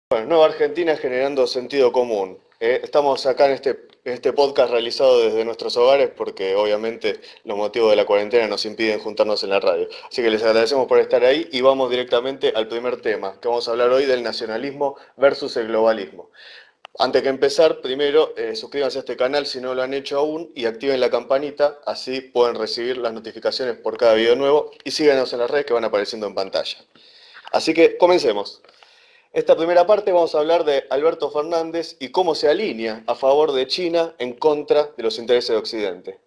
Bueno, Nueva Argentina generando sentido común. Estamos acá en este podcast realizado desde nuestros hogares porque obviamente los motivos de la cuarentena nos impiden juntarnos en la radio. Así que les agradecemos por estar ahí y vamos directamente al primer tema, que vamos a hablar hoy del nacionalismo versus el globalismo. Antes que empezar, primero suscríbanse a este canal si no lo han hecho aún y activen la campanita, así pueden recibir las notificaciones por cada video nuevo y síganos en las redes que van apareciendo en pantalla. Así que comencemos. Esta primera parte vamos a hablar de Alberto Fernández y cómo se alinea a favor de China en contra de los intereses de Occidente.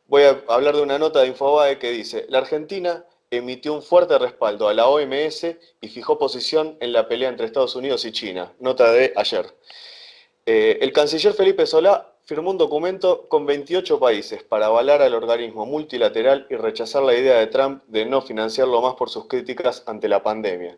Voy a hablar de una nota de Infobae que dice: la Argentina emitió un fuerte respaldo a la OMS y fijó posición en la pelea entre Estados Unidos y China. Nota de ayer. El canciller Felipe Solá firmó un documento con 28 países para avalar al organismo multilateral y rechazar la idea de Trump de no financiarlo más por sus críticas ante la pandemia.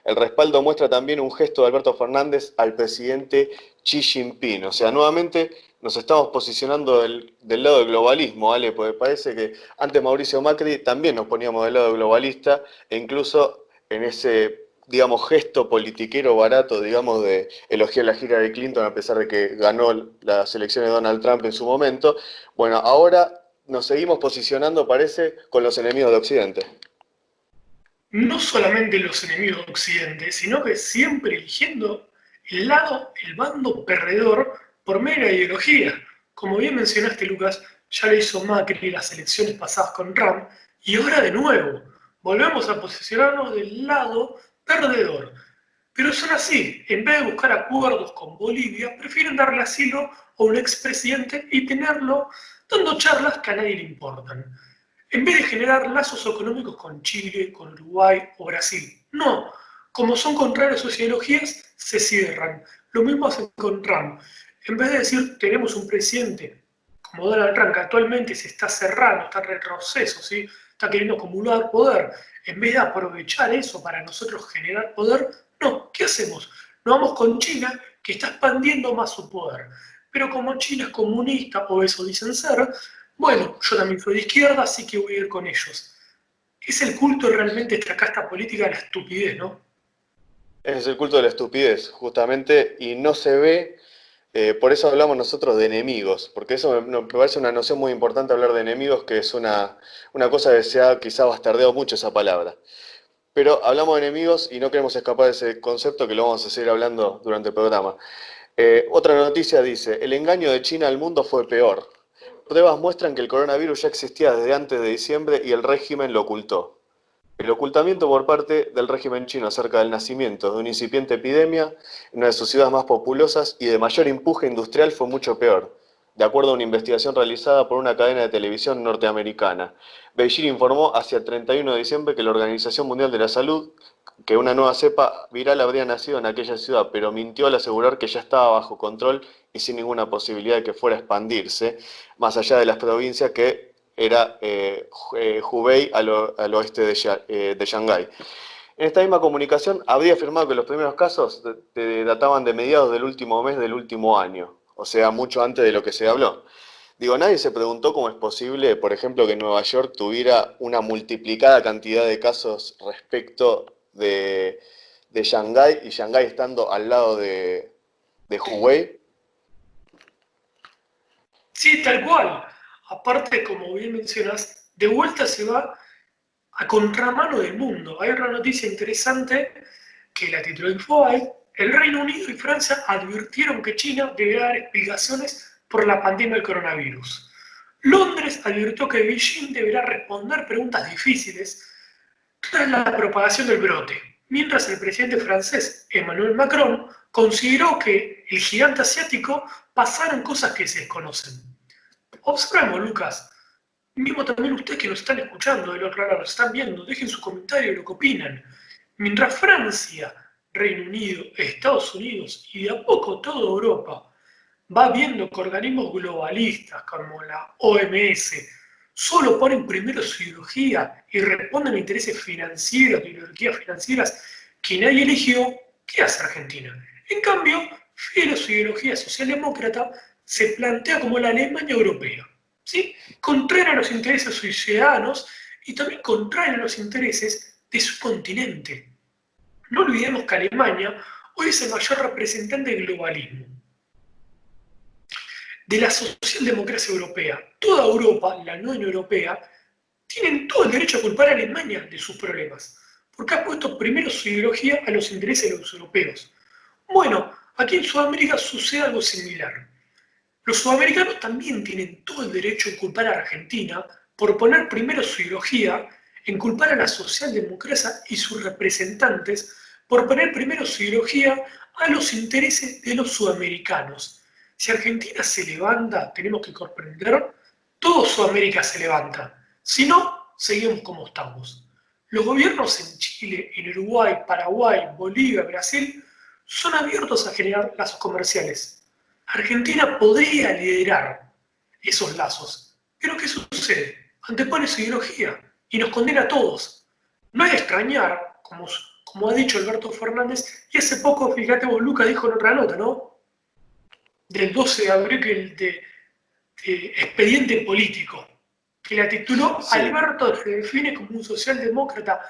El respaldo muestra también un gesto de Alberto Fernández al presidente Xi Jinping. O sea, nuevamente nos estamos posicionando del lado del globalismo, ¿vale? Porque parece que antes Mauricio Macri también nos poníamos del lado globalista e incluso en ese, digamos, gesto politiquero barato, digamos, de elogiar la gira de Clinton a pesar de que ganó las elecciones de Donald Trump en su momento. Bueno, ahora nos seguimos posicionando, parece, con los enemigos de Occidente. No solamente los enemigos de Occidente, sino que siempre eligiendo el bando perdedor por mera ideología. Como bien mencionaste, Lucas, ya lo hizo Macri en las elecciones pasadas con Trump, y ahora de nuevo, volvemos a posicionarnos del lado perdedor. Pero son así, en vez de buscar acuerdos con Bolivia, prefieren darle asilo a un expresidente y tenerlo dando charlas que a nadie le importan. En vez de generar lazos económicos con Chile, con Uruguay o Brasil. No, como son contrarios a sus ideologías, se cierran. Lo mismo hacen con Trump. En vez de decir tenemos un presidente como Donald Trump, que actualmente se está cerrando, está en retroceso, ¿sí? Está queriendo acumular poder, en vez de aprovechar eso para nosotros generar poder, no, ¿qué hacemos? Nos vamos con China, que está expandiendo más su poder. Pero como China es comunista, o eso dicen ser, bueno, yo también soy de izquierda, así que voy a ir con ellos. Es el culto realmente esta casta política de la estupidez, ¿no? Ese es el culto de la estupidez, justamente, y no se ve, por eso hablamos nosotros de enemigos, porque eso me parece una noción muy importante hablar de enemigos, que es una cosa que se ha quizá bastardeado mucho esa palabra. Pero hablamos de enemigos y no queremos escapar de ese concepto que lo vamos a seguir hablando durante el programa. Otra noticia dice: el engaño de China al mundo fue peor. Pruebas muestran que el coronavirus ya existía desde antes de diciembre y el régimen lo ocultó. El ocultamiento por parte del régimen chino acerca del nacimiento de una incipiente epidemia en una de sus ciudades más populosas y de mayor empuje industrial fue mucho peor, de acuerdo a una investigación realizada por una cadena de televisión norteamericana. Beijing informó hacia el 31 de diciembre que la Organización Mundial de la Salud que una nueva cepa viral habría nacido en aquella ciudad, pero mintió al asegurar que ya estaba bajo control y sin ninguna posibilidad de que fuera a expandirse más allá de las provincias que era Hubei al oeste de Shanghái. En esta misma comunicación habría afirmado que los primeros casos databan de mediados del último mes del último año, o sea, mucho antes de lo que se habló. Digo, nadie se preguntó cómo es posible, por ejemplo, que Nueva York tuviera una multiplicada cantidad de casos respecto de Shanghái y Shanghái estando al lado de Hubei. Sí, tal cual. Aparte, como bien mencionas, de vuelta se va a contramano del mundo. Hay una noticia interesante que la tituló Infobae. El Reino Unido y Francia advirtieron que China deberá dar explicaciones por la pandemia del coronavirus. Londres advirtió que Beijing deberá responder preguntas difíciles tras la propagación del brote, mientras el presidente francés Emmanuel Macron consideró que el gigante asiático pasaron cosas que se desconocen. Observemos, Lucas, mismo también ustedes que nos están escuchando del otro lado, nos están viendo, dejen su comentario de lo que opinan. Mientras Francia, Reino Unido, Estados Unidos y de a poco toda Europa va viendo que organismos globalistas como la OMS solo ponen primero su ideología y responden a intereses financieros, de ideologías financieras que nadie eligió, ¿qué hace Argentina? En cambio, fiel a su ideología socialdemócrata, se plantea como la Alemania europea, ¿sí? Contraria a los intereses de sus ciudadanos y también contraria a los intereses de su continente. No olvidemos que Alemania hoy es el mayor representante del globalismo, de la socialdemocracia europea. Toda Europa, la Unión Europea, tienen todo el derecho a culpar a Alemania de sus problemas, porque ha puesto primero su ideología a los intereses de los europeos. Bueno, aquí en Sudamérica sucede algo similar. Los sudamericanos también tienen todo el derecho a culpar a Argentina por poner primero su ideología, en culpar a la socialdemocracia y sus representantes por poner primero su ideología a los intereses de los sudamericanos. Si Argentina se levanta, tenemos que comprender, todo Sudamérica se levanta. Si no, seguimos como estamos. Los gobiernos en Chile, en Uruguay, Paraguay, Bolivia, Brasil, son abiertos a generar lazos comerciales. Argentina podría liderar esos lazos. Pero ¿qué sucede? Antepone su ideología y nos condena a todos. No hay de extrañar, como ha dicho Alberto Fernández, y hace poco, fíjate vos, Lucas dijo en otra nota, ¿no? Del 12 de abril de expediente político, que la tituló Sí. Alberto se define como un socialdemócrata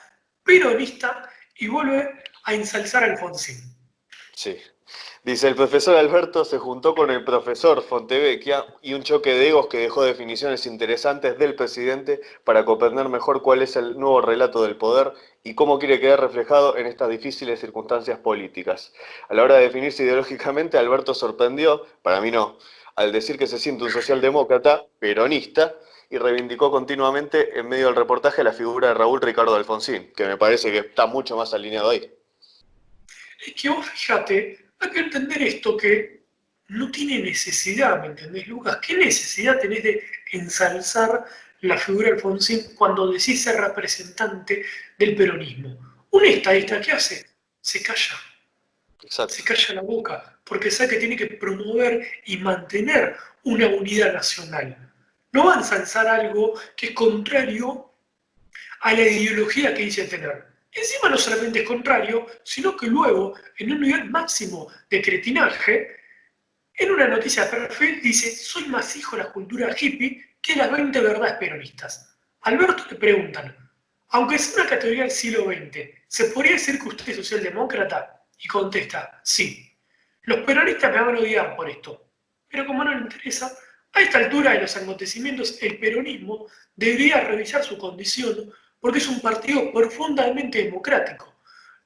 peronista y vuelve a ensalzar a Alfonsín. Sí. Dice, el profesor Alberto se juntó con el profesor Fontevecchia y un choque de egos que dejó definiciones interesantes del presidente para comprender mejor cuál es el nuevo relato del poder y cómo quiere quedar reflejado en estas difíciles circunstancias políticas. A la hora de definirse ideológicamente, Alberto sorprendió, para mí no, al decir que se siente un socialdemócrata peronista y reivindicó continuamente en medio del reportaje la figura de Raúl Ricardo Alfonsín, que me parece que está mucho más alineado ahí. Es que vos fíjate, hay que entender esto que no tiene necesidad, ¿me entendés, Lucas? ¿Qué necesidad tenés de ensalzar la figura de Alfonsín cuando decís ser representante del peronismo? Un estadista, ¿qué hace? Se calla. Exacto. Se calla la boca, porque sabe que tiene que promover y mantener una unidad nacional. No va a ensalzar algo que es contrario a la ideología que dice tener. Encima no solamente es contrario, sino que luego, en un nivel máximo de cretinaje, en una noticia de perfil dice, soy más hijo de la cultura hippie que las 20 verdades peronistas. A Alberto le preguntan, aunque sea una categoría del siglo XX, ¿se podría decir que usted es socialdemócrata? Y contesta, sí. Los peronistas me van a odiar por esto, pero como no le interesa, a esta altura de los acontecimientos, el peronismo debería revisar su condición porque es un partido profundamente democrático.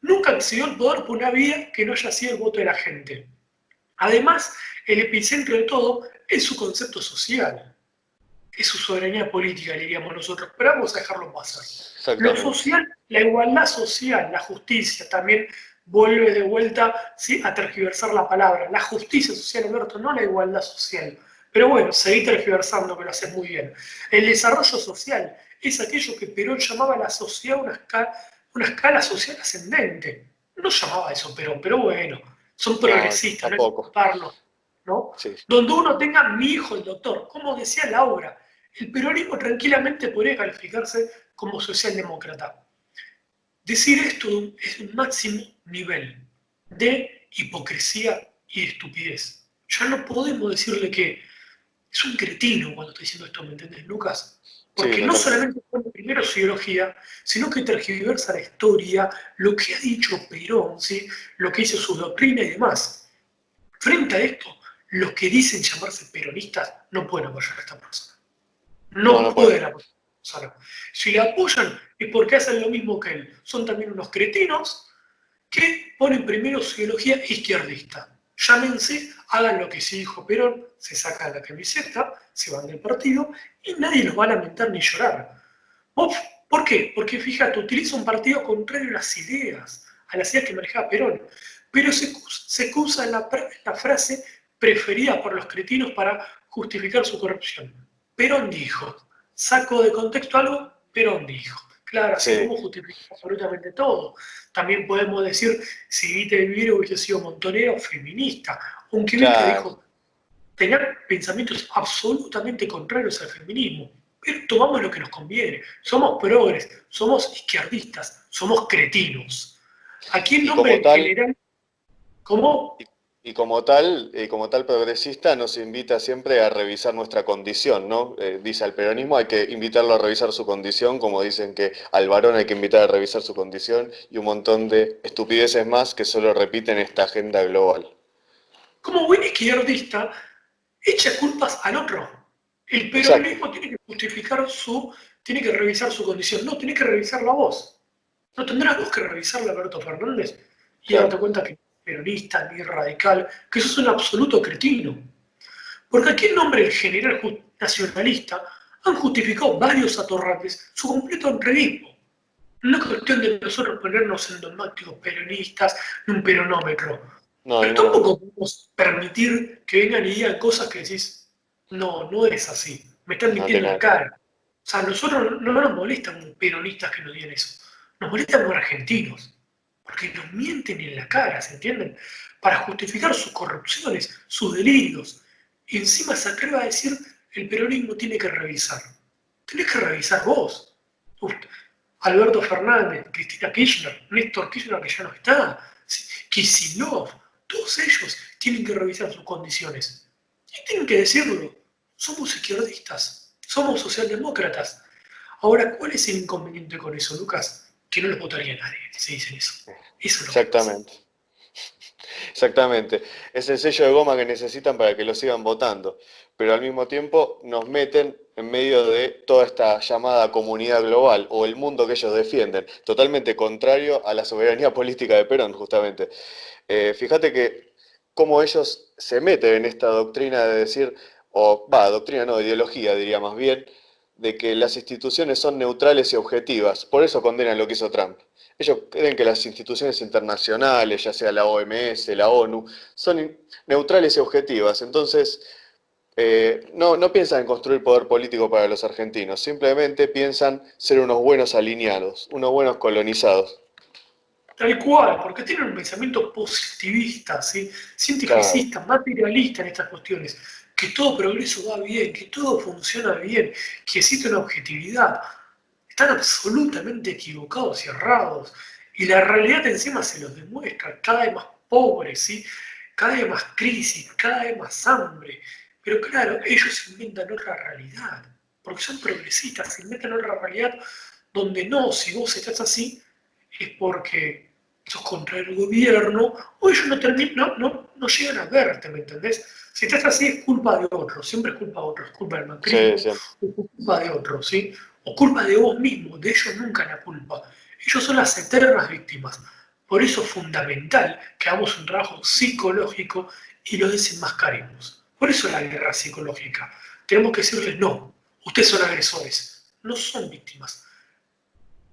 Nunca accedió al poder por una vía que no haya sido el voto de la gente. Además, el epicentro de todo es su concepto social, es su soberanía política, diríamos nosotros, pero vamos a dejarlo pasar. Lo social, la igualdad social, la justicia, también vuelve de vuelta, ¿sí?, a tergiversar la palabra. La justicia social, Alberto, no la igualdad social. Pero bueno, seguí tergiversando, que lo haces muy bien. El desarrollo social es aquello que Perón llamaba a la sociedad una escala social ascendente. No llamaba eso Perón, pero bueno, son progresistas, no hay que ocuparlo, ¿no? Sí. Donde uno tenga mi hijo el doctor, como decía la obra, el peronismo tranquilamente podría calificarse como socialdemócrata. Decir esto es un máximo nivel de hipocresía y de estupidez. Ya no podemos decirle que es un cretino cuando está diciendo esto, ¿me entendés, Lucas? Porque Sí, no solamente pone primero su ideología, sino que tergiversa la historia, lo que ha dicho Perón, ¿sí?, lo que hizo su doctrina y demás. Frente a esto, los que dicen llamarse peronistas no pueden apoyar a esta persona. No pueden apoyar a esta persona. Si le apoyan es porque hacen lo mismo que él. Son también unos cretinos que ponen primero su ideología izquierdista. Llámense, hagan lo que sí dijo Perón, se sacan la camiseta, se van del partido y nadie los va a lamentar ni llorar. ¿Por qué? Porque fíjate, utiliza un partido contrario a las ideas que manejaba Perón, pero se excusa en la frase preferida por los cretinos para justificar su corrupción. Perón dijo, saco de contexto algo, Perón dijo. Claro, así como justifica absolutamente todo. También podemos decir, si Evita Vivir hubiese sido montonero, feminista. Aunque Evita dijo, tenía pensamientos absolutamente contrarios al feminismo. Pero tomamos lo que nos conviene. Somos progres, somos izquierdistas, somos cretinos. Aquí en nombre general, ¿cómo? y como tal progresista nos invita siempre a revisar nuestra condición, ¿no? Dice al peronismo hay que invitarlo a revisar su condición, como dicen que al varón hay que invitar a revisar su condición, y un montón de estupideces más que solo repiten esta agenda global. Como buen izquierdista, echa culpas al otro. El Exacto, peronismo tiene que tiene que revisar su condición. No, tiene que revisarla vos. No tendrás vos que revisarla a Alberto Fernández y darte claro. cuenta que no es peronista ni radical, que sos un absoluto cretino. Porque aquí en nombre del general nacionalista han justificado varios atorrantes su completo entreguismo. No es cuestión de nosotros ponernos en dogmáticos peronistas ni un peronómetro. No, de Pero ninguna manera. tampoco podemos permitir que vengan y digan cosas que decís, no, no es así, me están No mintiendo tiene en la nada que ver. cara. O sea, a nosotros no nos molestan peronistas que nos digan eso, nos molestan los argentinos, porque nos mienten en la cara, ¿se entienden? Para justificar sus corrupciones, sus delirios. Y encima se atreve a decir, el peronismo tiene que revisar. Tenés que revisar vos. Uf, Alberto Fernández, Cristina Kirchner, Néstor Kirchner que ya no está, Kicillof, todos ellos tienen que revisar sus condiciones. Y tienen que decirlo. Somos izquierdistas, somos socialdemócratas. Ahora, ¿cuál es el inconveniente con eso, Lucas? Que no los votaría nadie si dicen eso. Eso es lo que pasa. Exactamente. Exactamente. Es el sello de goma que necesitan para que lo sigan votando. Pero al mismo tiempo nos meten en medio de toda esta llamada comunidad global o el mundo que ellos defienden, totalmente contrario a la soberanía política de Perón, justamente. Fíjate que cómo ellos se meten en esta doctrina de decir, doctrina no, ideología diría más bien, de que las instituciones son neutrales y objetivas. Por eso condenan lo que hizo Trump. Ellos creen que las instituciones internacionales, ya sea la OMS, la ONU, son neutrales y objetivas. Entonces, no piensan en construir poder político para los argentinos, simplemente piensan ser unos buenos alineados, unos buenos colonizados. Tal cual, porque tienen un pensamiento positivista, ¿sí? Claro, Cientificista, materialista en estas cuestiones, que todo progreso va bien, que todo funciona bien, que existe una objetividad. Están absolutamente equivocados y errados. Y la realidad encima se los demuestra, cada vez más pobres, ¿sí? Cada vez más crisis, cada vez más hambre. Pero claro, ellos inventan otra realidad, porque son progresistas, inventan otra realidad donde no, si vos estás así, es porque sos contra el gobierno, o ellos no llegan a verte, ¿me entendés? Si estás así es culpa de otros, siempre es culpa de otros, es culpa del sí, macrismo, siempre. o culpa de otros, ¿sí? O culpa de vos mismo, de ellos nunca la culpa. Ellos son las eternas víctimas. Por eso es fundamental que hagamos un trabajo psicológico y lo desenmascaremos. Por eso la guerra psicológica. Tenemos que decirles, no, ustedes son agresores, no son víctimas.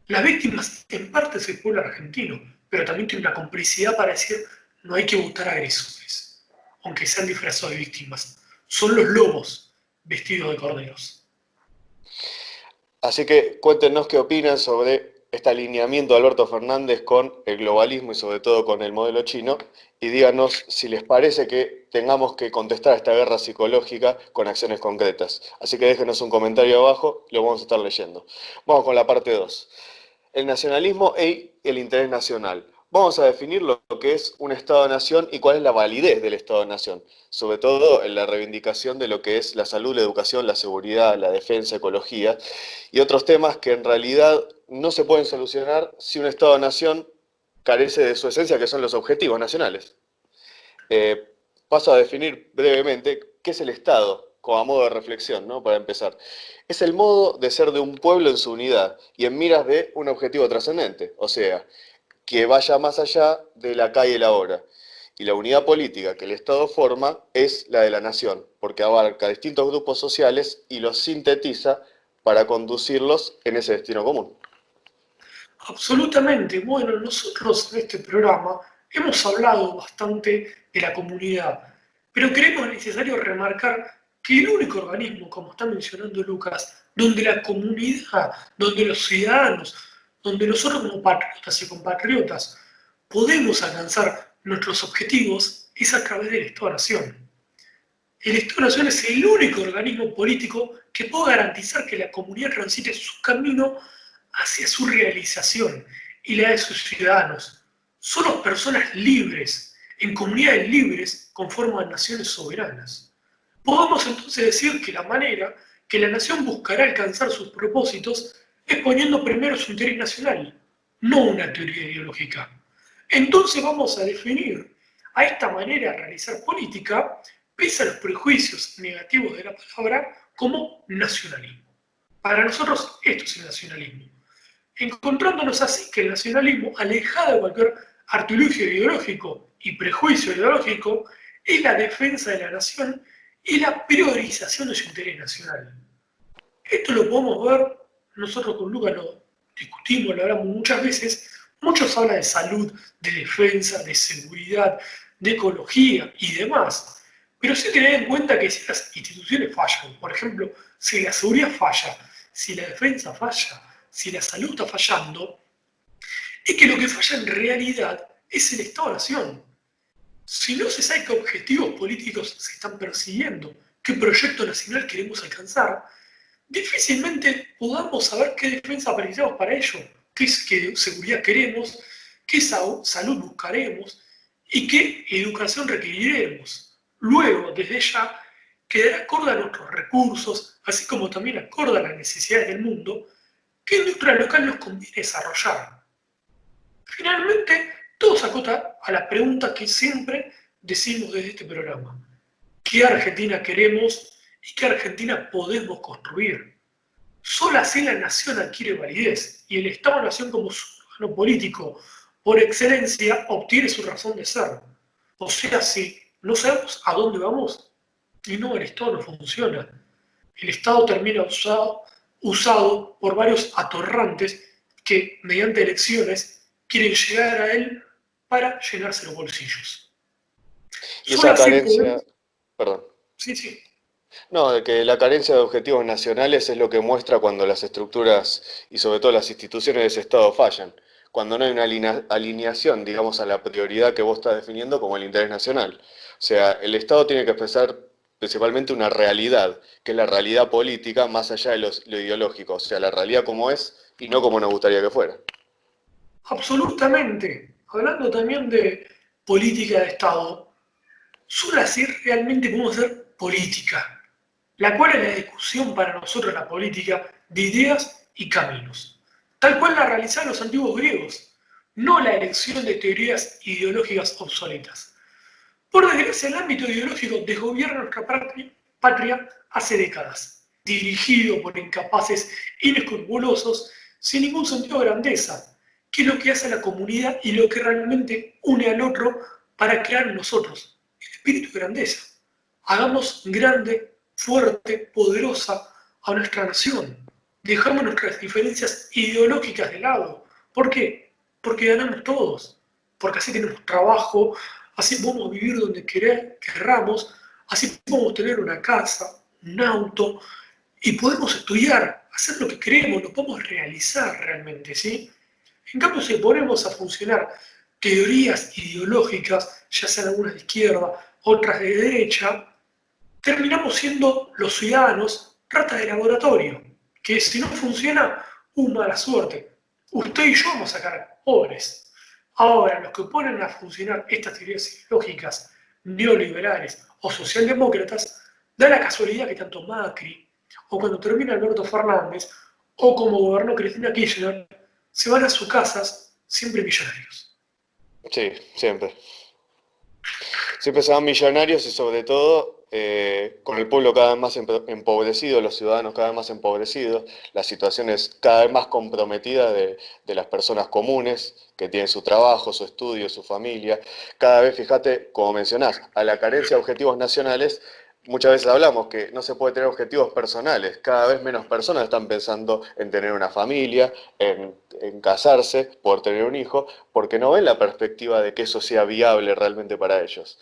Las víctimas en parte es el pueblo argentino, pero también tiene una complicidad para decir no hay que votar agresores, aunque sean disfrazados de víctimas. Son los lobos vestidos de corderos. Así que cuéntenos qué opinan sobre este alineamiento de Alberto Fernández con el globalismo y sobre todo con el modelo chino y díganos si les parece que tengamos que contestar a esta guerra psicológica con acciones concretas. Así que déjenos un comentario abajo, lo vamos a estar leyendo. Vamos con la parte 2. El nacionalismo y el interés nacional. Vamos a definir lo que es un Estado-nación y cuál es la validez del Estado-nación, sobre todo en la reivindicación de lo que es la salud, la educación, la seguridad, la defensa, ecología y otros temas que en realidad no se pueden solucionar si un Estado-nación carece de su esencia, que son los objetivos nacionales. Eh, Paso a definir brevemente qué es el Estado, como a modo de reflexión, ¿no? Para empezar. Es el modo de ser de un pueblo en su unidad y en miras de un objetivo trascendente, o sea, que vaya más allá de la acá y el ahora. Y la unidad política que el Estado forma es la de la nación, porque abarca distintos grupos sociales y los sintetiza para conducirlos en ese destino común. Absolutamente. Bueno, nosotros en este programa hemos hablado bastante de la comunidad, pero creemos necesario remarcar que el único organismo, como está mencionando Lucas, donde la comunidad, donde los ciudadanos, donde nosotros como patriotas y compatriotas podemos alcanzar nuestros objetivos es a través del Estado-Nación. El Estado-Nación es el único organismo político que puede garantizar que la comunidad transite su camino hacia su realización y la de sus ciudadanos. Somos personas libres, en comunidades libres conforman naciones soberanas. Podemos entonces decir que la manera que la nación buscará alcanzar sus propósitos es poniendo primero su interés nacional, no una teoría ideológica. Entonces vamos a definir a esta manera de realizar política, pese a los prejuicios negativos de la palabra, como nacionalismo. Para nosotros esto es el nacionalismo. Encontrándonos así que el nacionalismo, alejado de cualquier artilugio ideológico y prejuicio ideológico, es la defensa de la nación y la priorización de su interés nacional. Esto lo podemos ver, nosotros con Lucas lo discutimos, lo hablamos muchas veces, muchos hablan de salud, de defensa, de seguridad, de ecología y demás, pero sí tener en cuenta que si las instituciones fallan, por ejemplo, si la seguridad falla, si la defensa falla, si la salud está fallando, es que lo que falla en realidad es el Estado-Nación. Si no se sabe qué objetivos políticos se están persiguiendo, qué proyecto nacional queremos alcanzar, difícilmente podamos saber qué defensa precisamos para ello, qué seguridad queremos, qué salud buscaremos y qué educación requeriremos. Luego, desde ya, quedará acorde a nuestros recursos, así como también acorde a las necesidades del mundo, qué industria local nos conviene desarrollar. Finalmente, todo se acota a la pregunta que siempre decimos desde este programa. ¿Qué Argentina queremos y qué Argentina podemos construir? Solo así la nación adquiere validez y el Estado-Nación como su órgano político por excelencia obtiene su razón de ser. O sea, si no sabemos a dónde vamos, y no, el Estado no funciona. El Estado termina usado por varios atorrantes que, mediante elecciones, quieren llegar a él para llenarse los bolsillos. Y Solo esa así carencia, podemos... perdón. Sí, sí. No, de que la carencia de objetivos nacionales es lo que muestra cuando las estructuras y sobre todo las instituciones de ese Estado fallan, cuando no hay una alineación, digamos, a la prioridad que vos estás definiendo como el interés nacional. O sea, el Estado tiene que expresar principalmente una realidad, que es la realidad política más allá de lo ideológico, o sea, la realidad como es y no como nos gustaría que fuera. Absolutamente. Hablando también de política de Estado, solo así realmente podemos hacer política, la cual es la discusión para nosotros la política de ideas y caminos, tal cual la realizaron los antiguos griegos, no la elección de teorías ideológicas obsoletas. Por desgracia, el ámbito ideológico desgobierna nuestra patria hace décadas, dirigido por incapaces inescrupulosos sin ningún sentido de grandeza, que es lo que hace a la comunidad y lo que realmente une al otro para crear en nosotros el espíritu de grandeza. Hagamos grande, fuerte, poderosa a nuestra nación. Dejamos nuestras diferencias ideológicas de lado. ¿Por qué? Porque ganamos todos. Porque así tenemos trabajo, así podemos vivir donde querramos, así podemos tener una casa, un auto, y podemos estudiar, hacer lo que queremos, lo podemos realizar realmente, ¿sí? En cambio, si ponemos a funcionar teorías ideológicas, ya sean algunas de izquierda, otras de derecha, terminamos siendo los ciudadanos ratas de laboratorio, que si no funciona, mala suerte. Usted y yo vamos a sacar pobres. Ahora, los que ponen a funcionar estas teorías ideológicas neoliberales o socialdemócratas, da la casualidad que tanto Macri, o cuando termina Alberto Fernández, o como gobernó Cristina Kirchner, se van a sus casas siempre millonarios. Sí, siempre. Siempre se van millonarios y sobre todo con el pueblo cada vez más empobrecido, los ciudadanos cada vez más empobrecidos, las situaciones cada vez más comprometidas de las personas comunes que tienen su trabajo, su estudio, su familia. Cada vez, fíjate, como mencionás, a la carencia de objetivos nacionales, muchas veces hablamos que no se puede tener objetivos personales. Cada vez menos personas están pensando en tener una familia, en casarse, poder tener un hijo, porque no ven la perspectiva de que eso sea viable realmente para ellos.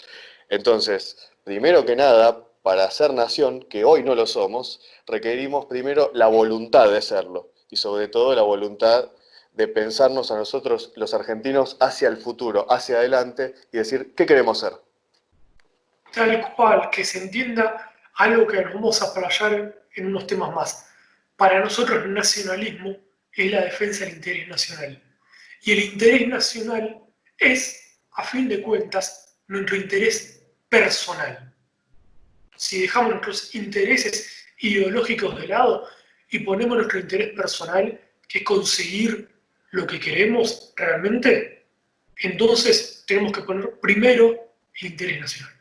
Entonces, primero que nada, para ser nación, que hoy no lo somos, requerimos primero la voluntad de serlo y sobre todo la voluntad de pensarnos a nosotros, los argentinos, hacia el futuro, hacia adelante y decir, ¿qué queremos ser? Tal cual, que se entienda algo que nos vamos a playar en unos temas más. Para nosotros el nacionalismo es la defensa del interés nacional. Y el interés nacional es, a fin de cuentas, nuestro interés personal. Si dejamos nuestros intereses ideológicos de lado y ponemos nuestro interés personal, que es conseguir lo que queremos realmente, entonces tenemos que poner primero el interés nacional.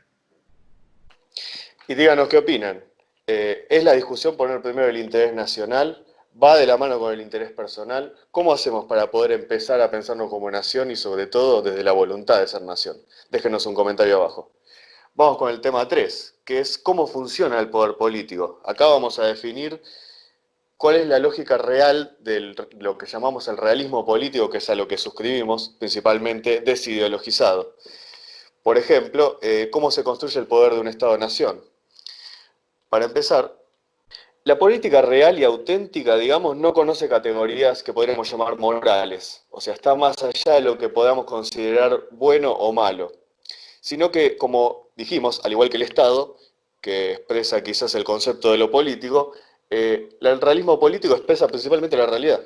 Y díganos qué opinan. ¿Es la discusión poner primero el interés nacional? ¿Va de la mano con el interés personal? ¿Cómo hacemos para poder empezar a pensarnos como nación y sobre todo desde la voluntad de ser nación? Déjenos un comentario abajo. Vamos con el tema 3, que es cómo funciona el poder político. Acá vamos a definir cuál es la lógica real de lo que llamamos el realismo político, que es a lo que suscribimos, principalmente desideologizado. Por ejemplo, cómo se construye el poder de un Estado-nación. Para empezar, la política real y auténtica, digamos, no conoce categorías que podríamos llamar morales, o sea, está más allá de lo que podamos considerar bueno o malo, sino que, como dijimos, al igual que el Estado, que expresa quizás el concepto de lo político, el realismo político expresa principalmente la realidad.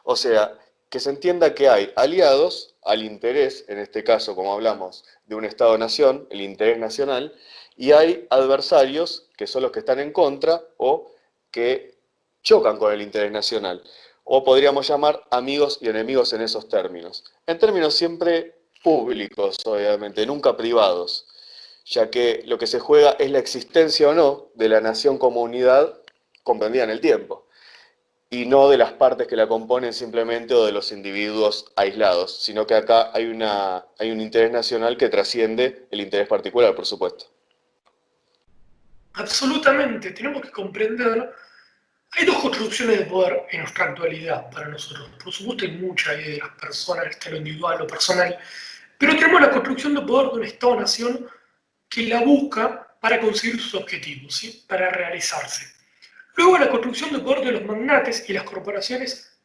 O sea, que se entienda que hay aliados al interés, en este caso, como hablamos, de un Estado-nación, el interés nacional, y hay adversarios, que son los que están en contra o que chocan con el interés nacional. O podríamos llamar amigos y enemigos en esos términos. En términos siempre públicos, obviamente, nunca privados, ya que lo que se juega es la existencia o no de la nación como unidad comprendida en el tiempo y no de las partes que la componen simplemente o de los individuos aislados, sino que acá hay un interés nacional que trasciende el interés particular, por supuesto. Absolutamente, tenemos que comprender, hay dos construcciones de poder en nuestra actualidad para nosotros. Por supuesto hay muchas de las personas, está lo individual, lo personal, pero tenemos la construcción de poder de un Estado-nación que la busca para conseguir sus objetivos, ¿sí? Para realizarse. Luego la construcción de poder de los magnates y las corporaciones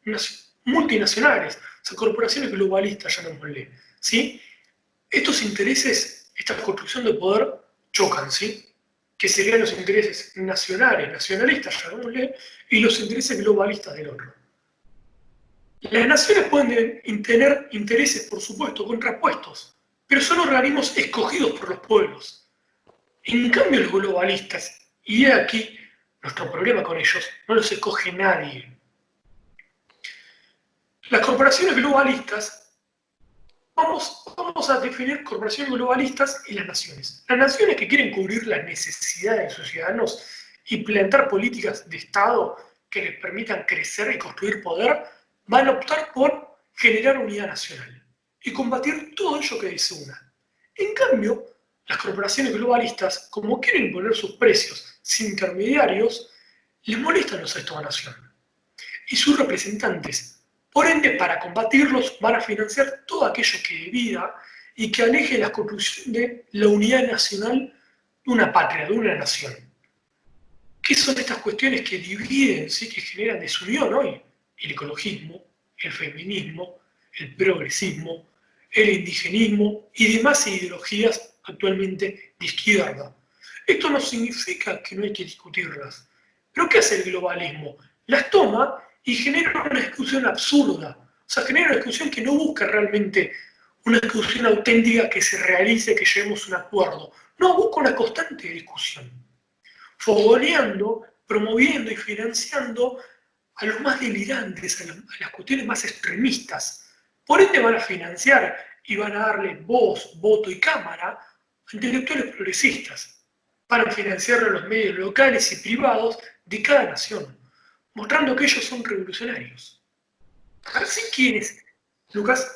multinacionales, o sea, corporaciones globalistas, llamémosle, ¿sí? Estos intereses, esta construcción de poder chocan, ¿sí? Que serían los intereses nacionales, nacionalistas, llamémosle, y los intereses globalistas del otro. Las naciones pueden tener intereses, por supuesto, contrapuestos, pero son organismos escogidos por los pueblos. En cambio, los globalistas, y he aquí nuestro problema con ellos, no los escoge nadie. Las corporaciones globalistas, vamos a definir corporaciones globalistas y las naciones. Las naciones que quieren cubrir las necesidades de sus ciudadanos y plantar políticas de Estado que les permitan crecer y construir poder, van a optar por generar unidad nacional y combatir todo ello que desuna. En cambio, las corporaciones globalistas, como quieren imponer sus precios sin intermediarios, les molestan los Estados-nación y sus representantes. Por ende, para combatirlos van a financiar todo aquello que divida y que aleje la construcción de la unidad nacional de una patria, de una nación. ¿Qué son estas cuestiones que dividen, ¿sí? Que generan desunión hoy? El ecologismo, el feminismo, el progresismo, el indigenismo y demás ideologías actualmente de izquierda. Esto no significa que no hay que discutirlas. ¿Pero qué hace el globalismo? Las toma y genera una discusión absurda. O sea, genera una discusión que no busca realmente una discusión auténtica que se realice, que lleguemos a un acuerdo. No, busca una constante discusión, fogoneando, promoviendo y financiando a los más delirantes, a las cuestiones más extremistas. Por ende van a financiar y van a darle voz, voto y cámara a intelectuales progresistas. Van a financiar a los medios locales y privados de cada nación, mostrando que ellos son revolucionarios. Así quiénes, Lucas.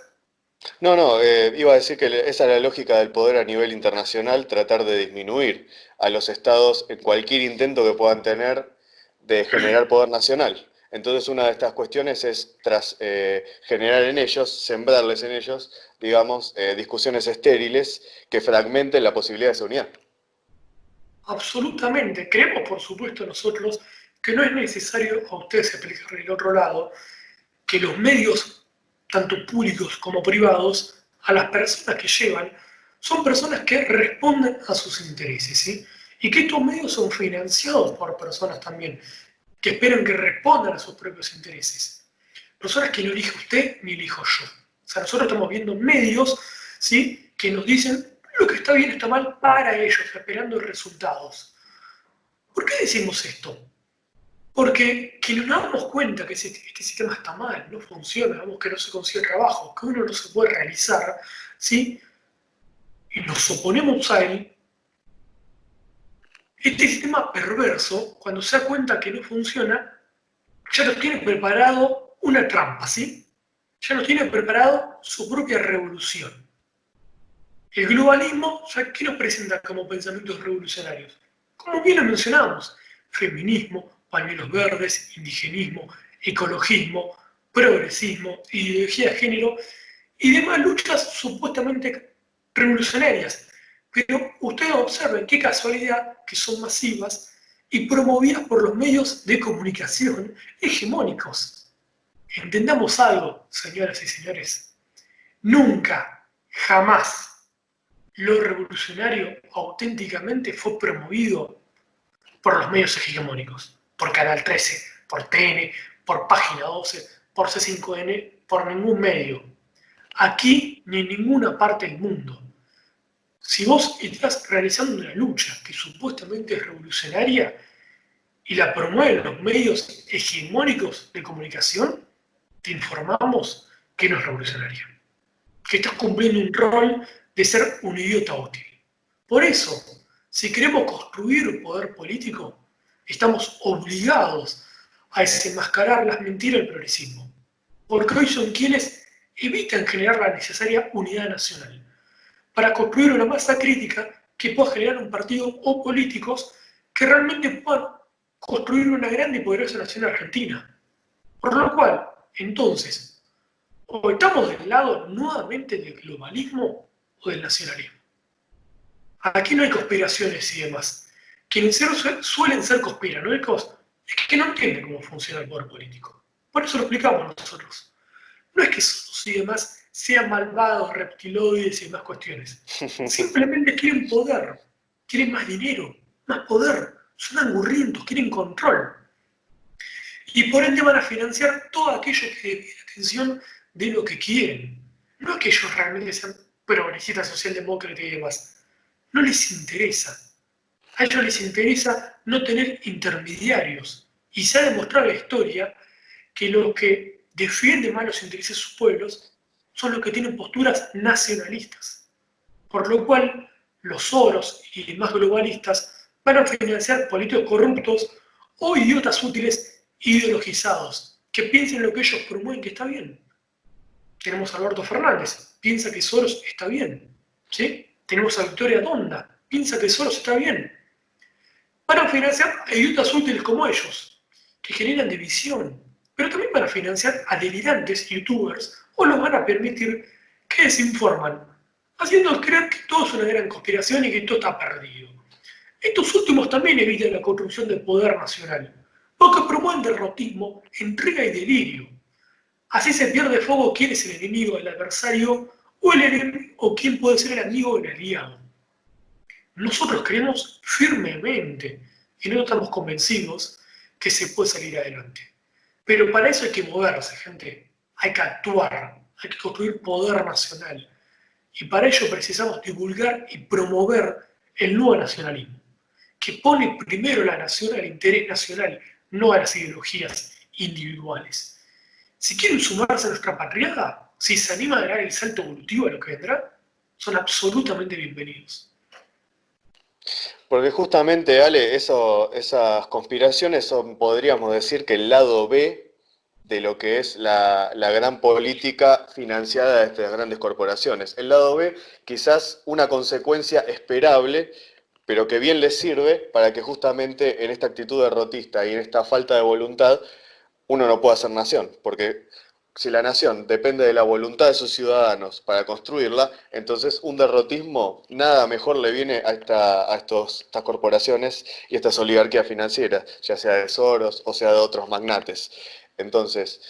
No, iba a decir que esa es la lógica del poder a nivel internacional, tratar de disminuir a los estados en cualquier intento que puedan tener de generar poder nacional. Entonces una de estas cuestiones es tras generar en ellos, sembrarles en ellos, digamos, discusiones estériles que fragmenten la posibilidad de esa unidad. Absolutamente. Creemos, por supuesto, nosotros que no es necesario a ustedes explicarle del otro lado que los medios, tanto públicos como privados, a las personas que llevan, son personas que responden a sus intereses, ¿sí? Y que estos medios son financiados por personas también que esperan que respondan a sus propios intereses. Personas que no elige usted ni elijo yo. O sea, nosotros estamos viendo medios, ¿sí? Que nos dicen lo que está bien está mal para ellos, esperando resultados. ¿Por qué decimos esto? Porque que nos damos cuenta que este sistema está mal, no funciona, vemos que no se consigue trabajo, que uno no se puede realizar, ¿sí? Y nos oponemos a él, este sistema perverso, cuando se da cuenta que no funciona, ya nos tiene preparado una trampa, ¿sí? Ya nos tiene preparado su propia revolución. El globalismo, ya ¿qué nos presenta como pensamientos revolucionarios? Como bien lo mencionamos, feminismo, pañuelos verdes, indigenismo, ecologismo, progresismo, ideología de género y demás luchas supuestamente revolucionarias. Pero ustedes observen qué casualidad que son masivas y promovidas por los medios de comunicación hegemónicos. Entendamos algo, señoras y señores. Nunca, jamás lo revolucionario auténticamente fue promovido por los medios hegemónicos, por Canal 13, por TN, por Página 12, por C5N, por ningún medio. Aquí ni en ninguna parte del mundo. Si vos estás realizando una lucha que supuestamente es revolucionaria y la promueven los medios hegemónicos de comunicación, te informamos que no es revolucionaria, que estás cumpliendo un rol de ser un idiota útil. Por eso, si queremos construir poder político, estamos obligados a desenmascarar las mentiras del progresismo, porque hoy son quienes evitan generar la necesaria unidad nacional para construir una masa crítica que pueda generar un partido o políticos que realmente puedan construir una grande y poderosa nación argentina. Por lo cual, entonces, o estamos del lado nuevamente del globalismo o del nacionalismo. Aquí no hay conspiraciones y demás. Quienes suelen ser conspiranoicos es que no entienden cómo funciona el poder político. Por eso lo explicamos nosotros. No es que esos y demás sean malvados, reptiloides y demás cuestiones. Simplemente quieren poder, quieren más dinero, más poder. Son angurrientos, quieren control. Y por ende van a financiar todo aquello que desvíe la atención de lo que quieren. No que ellos realmente sean progresistas, socialdemócratas y demás. No les interesa. A ellos les interesa no tener intermediarios. Y se ha demostrado en la historia que los que defienden más los intereses de sus pueblos son los que tienen posturas nacionalistas. Por lo cual, los Soros y demás globalistas van a financiar políticos corruptos o idiotas útiles ideologizados, que piensen lo que ellos promueven que está bien. Tenemos a Alberto Fernández, piensa que Soros está bien. ¿Sí? Tenemos a Victoria Donda, piensa que Soros está bien. Van a financiar a idiotas útiles como ellos, que generan división, pero también van a financiar a delirantes youtubers o los van a permitir que desinforman, haciendo creer que todo es una gran conspiración y que todo está perdido. Estos últimos también evitan la construcción del poder nacional, porque promueven derrotismo, entrega y delirio. Así se pierde foco quién es el enemigo, el adversario o quién puede ser el amigo o el aliado. Nosotros creemos firmemente y no estamos convencidos que se puede salir adelante. Pero para eso hay que moverse, gente. Hay que actuar, hay que construir poder nacional. Y para ello precisamos divulgar y promover el nuevo nacionalismo, que pone primero la nación al interés nacional, no a las ideologías individuales. Si quieren sumarse a nuestra patriada, si se animan a dar el salto evolutivo a lo que vendrá, son absolutamente bienvenidos. Porque justamente, Ale, esas conspiraciones son, podríamos decir, que el lado B de lo que es la gran política financiada de estas grandes corporaciones. El lado B, quizás una consecuencia esperable, pero que bien les sirve para que justamente en esta actitud derrotista y en esta falta de voluntad uno no pueda ser nación, porque si la nación depende de la voluntad de sus ciudadanos para construirla, entonces un derrotismo nada mejor le viene estas corporaciones y estas oligarquías financieras, ya sea de Soros o sea de otros magnates. Entonces,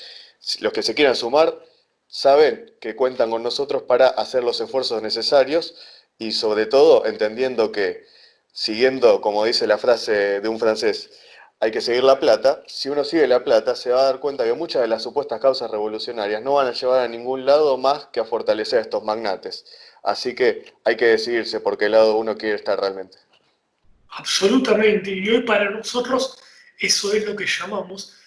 los que se quieran sumar saben que cuentan con nosotros para hacer los esfuerzos necesarios y sobre todo entendiendo que, siguiendo, como dice la frase de un francés, hay que seguir la plata. Si uno sigue la plata, se va a dar cuenta que muchas de las supuestas causas revolucionarias no van a llevar a ningún lado más que a fortalecer a estos magnates. Así que hay que decidirse por qué lado uno quiere estar realmente. Absolutamente, y hoy para nosotros eso es lo que llamamos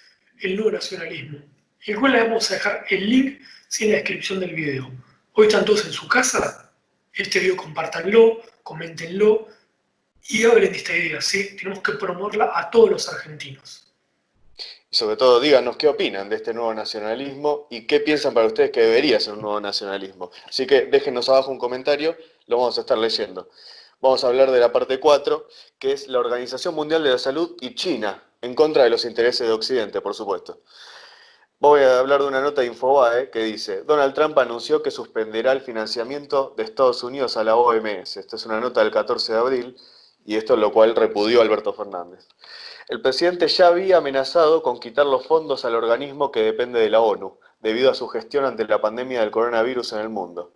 el nuevo nacionalismo, el cual le vamos a dejar el link en la descripción del video. Hoy están todos en su casa, este video compártanlo, coméntenlo y hablen de esta idea, ¿sí? Tenemos que promoverla a todos los argentinos. Y sobre todo, díganos qué opinan de este nuevo nacionalismo y qué piensan para ustedes que debería ser un nuevo nacionalismo. Así que déjenos abajo un comentario, lo vamos a estar leyendo. Vamos a hablar de la parte 4, que es la Organización Mundial de la Salud y China, en contra de los intereses de Occidente, por supuesto. Voy a hablar de una nota de Infobae que dice: Donald Trump anunció que suspenderá el financiamiento de Estados Unidos a la OMS. Esta es una nota del 14 de abril y esto es lo cual repudió Alberto Fernández. El presidente ya había amenazado con quitar los fondos al organismo que depende de la ONU, debido a su gestión ante la pandemia del coronavirus en el mundo.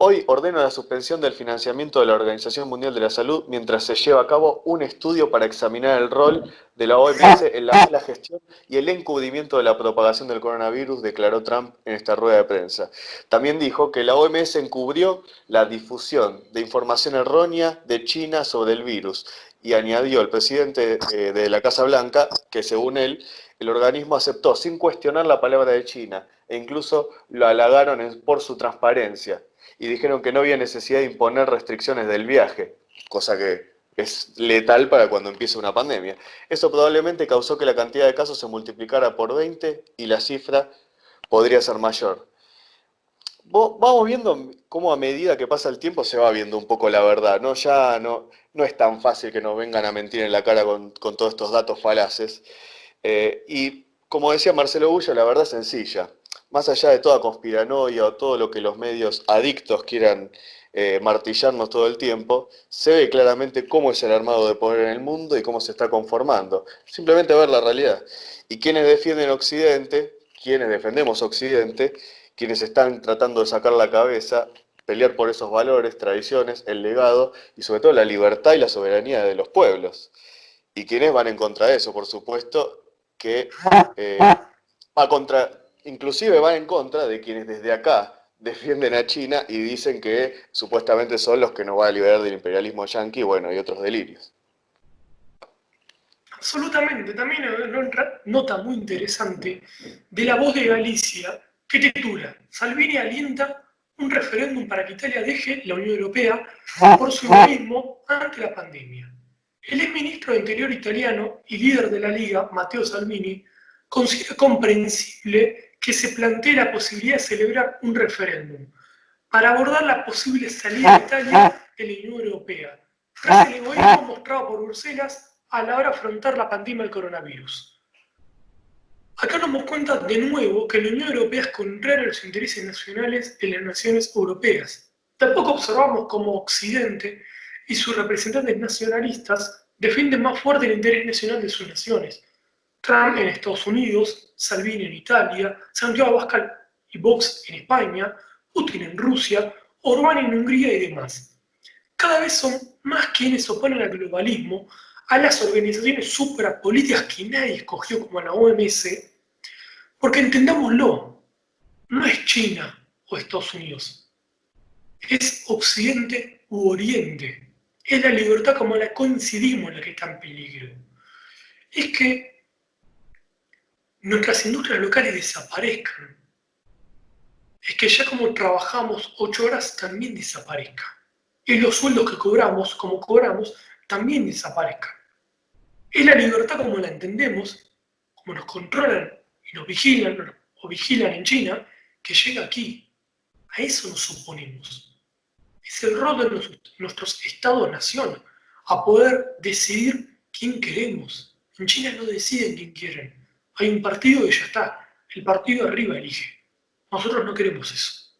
Hoy ordena la suspensión del financiamiento de la Organización Mundial de la Salud mientras se lleva a cabo un estudio para examinar el rol de la OMS en la mala gestión y el encubrimiento de la propagación del coronavirus, declaró Trump en esta rueda de prensa. También dijo que la OMS encubrió la difusión de información errónea de China sobre el virus y añadió el presidente de la Casa Blanca que, según él, el organismo aceptó sin cuestionar la palabra de China e incluso lo halagaron por su transparencia y dijeron que no había necesidad de imponer restricciones del viaje, cosa que es letal para cuando empieza una pandemia. Eso probablemente causó que la cantidad de casos se multiplicara por 20 y la cifra podría ser mayor. Vamos viendo cómo a medida que pasa el tiempo se va viendo un poco la verdad, ¿no? Ya no es tan fácil que nos vengan a mentir en la cara con todos estos datos falaces. Y como decía Marcelo Bullo, la verdad es sencilla. Más allá de toda conspiranoia o todo lo que los medios adictos quieran martillarnos todo el tiempo, se ve claramente cómo es el armado de poder en el mundo y cómo se está conformando. Simplemente ver la realidad. Y quienes defienden Occidente, quienes defendemos Occidente, quienes están tratando de sacar la cabeza, pelear por esos valores, tradiciones, el legado y sobre todo la libertad y la soberanía de los pueblos. Y quienes van en contra de eso, por supuesto, que inclusive van en contra de quienes desde acá defienden a China y dicen que supuestamente son los que nos van a liberar del imperialismo yanqui, bueno, y otros delirios. Absolutamente, también una nota muy interesante de La Voz de Galicia que titula: Salvini alienta un referéndum para que Italia deje la Unión Europea por su egoísmo ante la pandemia. El exministro de Interior italiano y líder de la Liga, Matteo Salvini, considera comprensible que se plantee la posibilidad de celebrar un referéndum para abordar la posible salida de Italia de la Unión Europea, tras el egoísmo mostrado por Bruselas a la hora de afrontar la pandemia del coronavirus. Acá nos damos cuenta de nuevo que la Unión Europea es contraria a los intereses nacionales de las naciones europeas. Tampoco observamos cómo Occidente y sus representantes nacionalistas defienden más fuerte el interés nacional de sus naciones. Trump en Estados Unidos, Salvini en Italia, Santiago Abascal y Vox en España, Putin en Rusia, Orbán en Hungría y demás. Cada vez son más quienes se oponen al globalismo, a las organizaciones suprapolíticas que nadie escogió como la OMS, porque entendámoslo, no es China o Estados Unidos, es Occidente u Oriente, es la libertad como la coincidimos la que está en peligro. Es que nuestras industrias locales desaparezcan, es que ya como trabajamos 8 horas también desaparezca, y los sueldos que cobramos, como cobramos, también desaparezcan. Es la libertad como la entendemos, como nos controlan y nos vigilan o vigilan en China, que llega aquí. A eso nos oponemos. Es el rol de nuestros estados-nación, a poder decidir quién queremos. En China no deciden quién quieren. Hay un partido y ya está. El partido de arriba elige. Nosotros no queremos eso.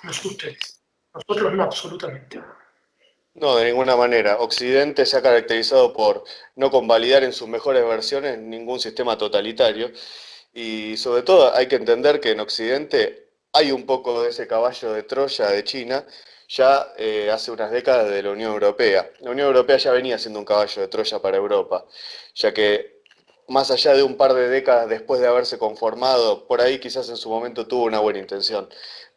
No sé ustedes. Nosotros no, absolutamente. No, de ninguna manera. Occidente se ha caracterizado por no convalidar en sus mejores versiones ningún sistema totalitario y sobre todo hay que entender que en Occidente hay un poco de ese caballo de Troya de China ya hace unas décadas de la Unión Europea. La Unión Europea ya venía siendo un caballo de Troya para Europa, ya que más allá de un par de décadas después de haberse conformado, por ahí quizás en su momento tuvo una buena intención,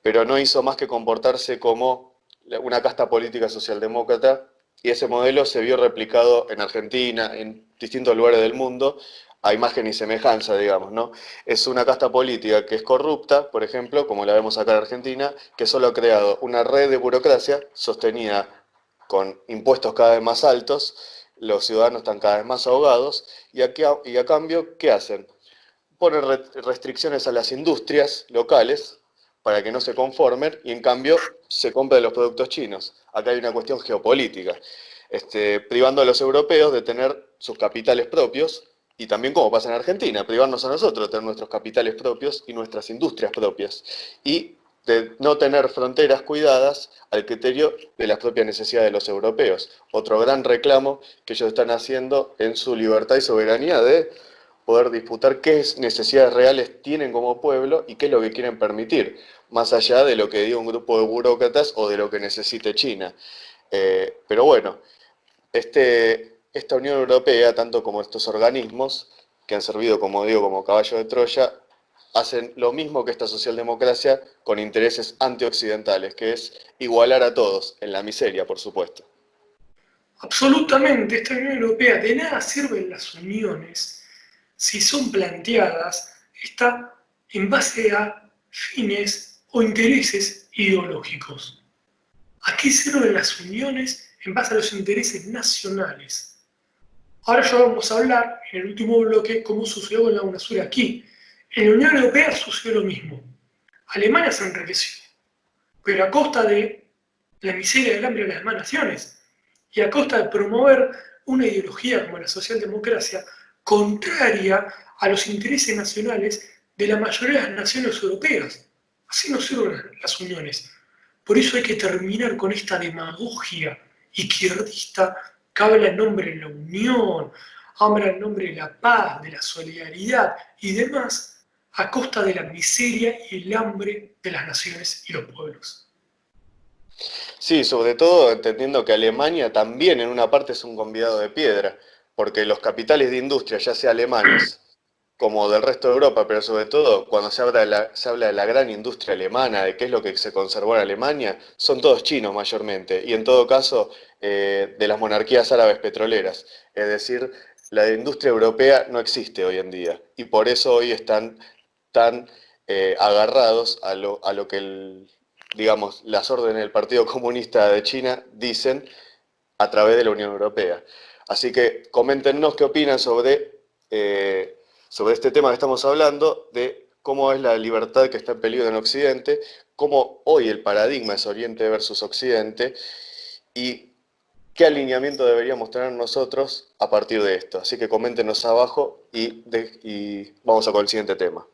pero no hizo más que comportarse como una casta política socialdemócrata, y ese modelo se vio replicado en Argentina, en distintos lugares del mundo, a imagen y semejanza, digamos, ¿no? Es una casta política que es corrupta, por ejemplo, como la vemos acá en Argentina, que solo ha creado una red de burocracia sostenida con impuestos cada vez más altos, los ciudadanos están cada vez más ahogados, y a cambio, ¿qué hacen? Ponen restricciones a las industrias locales para que no se conformen y en cambio se compran los productos chinos. Acá hay una cuestión geopolítica, privando a los europeos de tener sus capitales propios y también, como pasa en Argentina, privarnos a nosotros de tener nuestros capitales propios y nuestras industrias propias y de no tener fronteras cuidadas al criterio de las propias necesidades de los europeos. Otro gran reclamo que ellos están haciendo en su libertad y soberanía de poder disputar qué necesidades reales tienen como pueblo y qué es lo que quieren permitir, más allá de lo que diga un grupo de burócratas o de lo que necesite China. Pero bueno, esta Unión Europea, tanto como estos organismos, que han servido, como digo, como caballo de Troya, hacen lo mismo que esta socialdemocracia con intereses antioccidentales, que es igualar a todos, en la miseria, por supuesto. Absolutamente, esta Unión Europea de nada sirven las uniones si son planteadas está en base a fines o intereses ideológicos. ¿A qué sirven las uniones en base a los intereses nacionales? Ahora ya vamos a hablar en el último bloque cómo sucedió con la UNASUR aquí. En la Unión Europea sucedió lo mismo. Alemania se enriqueció, pero a costa de la miseria y el hambre de las demás naciones y a costa de promover una ideología como la socialdemocracia contraria a los intereses nacionales de la mayoría de las naciones europeas. Así no sirven las uniones. Por eso hay que terminar con esta demagogia izquierdista que habla en nombre de la unión, habla en nombre de la paz, de la solidaridad y demás, a costa de la miseria y el hambre de las naciones y los pueblos. Sí, sobre todo entendiendo que Alemania también en una parte es un convidado de piedra, porque los capitales de industria, ya sea alemanes como del resto de Europa, pero sobre todo cuando se habla de la gran industria alemana, de qué es lo que se conservó en Alemania, son todos chinos mayormente, y en todo caso de las monarquías árabes petroleras. Es decir, la industria europea no existe hoy en día, y por eso hoy están tan agarrados a lo que digamos, las órdenes del Partido Comunista de China dicen a través de la Unión Europea. Así que coméntenos qué opinan sobre este tema que estamos hablando, de cómo es la libertad que está en peligro en Occidente, cómo hoy el paradigma es Oriente versus Occidente y qué alineamiento deberíamos tener nosotros a partir de esto. Así que coméntenos abajo y vamos a con el siguiente tema.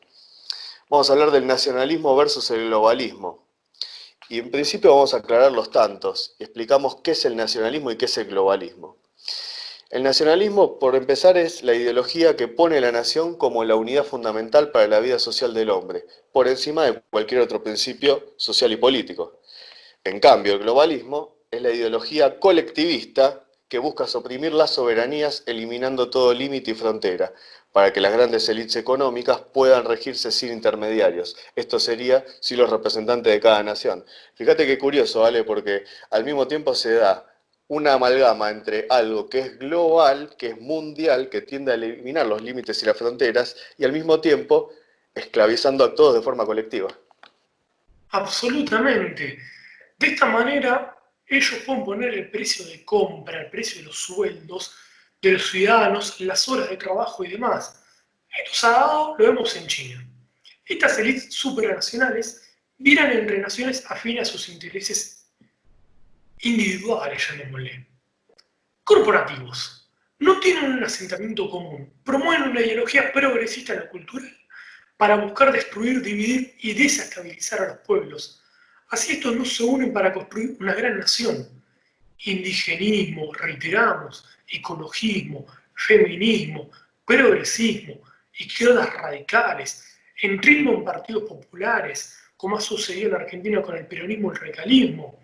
Vamos a hablar del nacionalismo versus el globalismo. Y en principio vamos a aclarar los tantos y explicamos qué es el nacionalismo y qué es el globalismo. El nacionalismo, por empezar, es la ideología que pone a la nación como la unidad fundamental para la vida social del hombre, por encima de cualquier otro principio social y político. En cambio, el globalismo es la ideología colectivista que busca suprimir las soberanías eliminando todo límite y frontera, para que las grandes élites económicas puedan regirse sin intermediarios. Esto sería si los representantes de cada nación. Fíjate qué curioso, ¿vale? Porque al mismo tiempo se da una amalgama entre algo que es global, que es mundial, que tiende a eliminar los límites y las fronteras, y al mismo tiempo esclavizando a todos de forma colectiva. Absolutamente. De esta manera, ellos pueden poner el precio de compra, el precio de los sueldos de los ciudadanos, las horas de trabajo y demás. Esto se ha dado, lo vemos en China. Estas élites supranacionales miran entre naciones afines a sus intereses individuales, llamémosle. Corporativos. No tienen un asentamiento común. Promueven una ideología progresista en la cultural para buscar destruir, dividir y desestabilizar a los pueblos. Así estos no se unen para construir una gran nación. Indigenismo, reiteramos, ecologismo, feminismo, progresismo, izquierdas radicales, entrismo en partidos populares, como ha sucedido en Argentina con el peronismo y el radicalismo,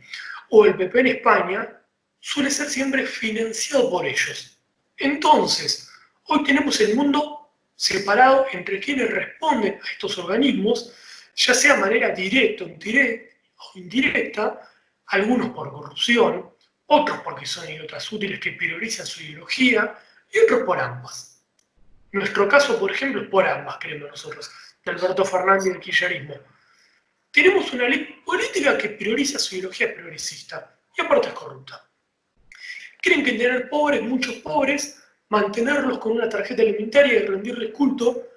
o el PP en España, suele ser siempre financiado por ellos. Entonces, hoy tenemos el mundo separado entre quienes responden a estos organismos, ya sea de manera directa o indirecta, algunos por corrupción, otros porque son idiotas útiles que priorizan su ideología y otros por ambas. Nuestro caso, por ejemplo, es por ambas, creemos nosotros, de Alberto Fernández y del kirchnerismo. Tenemos una ley política que prioriza su ideología progresista y aparte es corrupta. Creen que tener pobres, muchos pobres, mantenerlos con una tarjeta alimentaria y rendirles culto,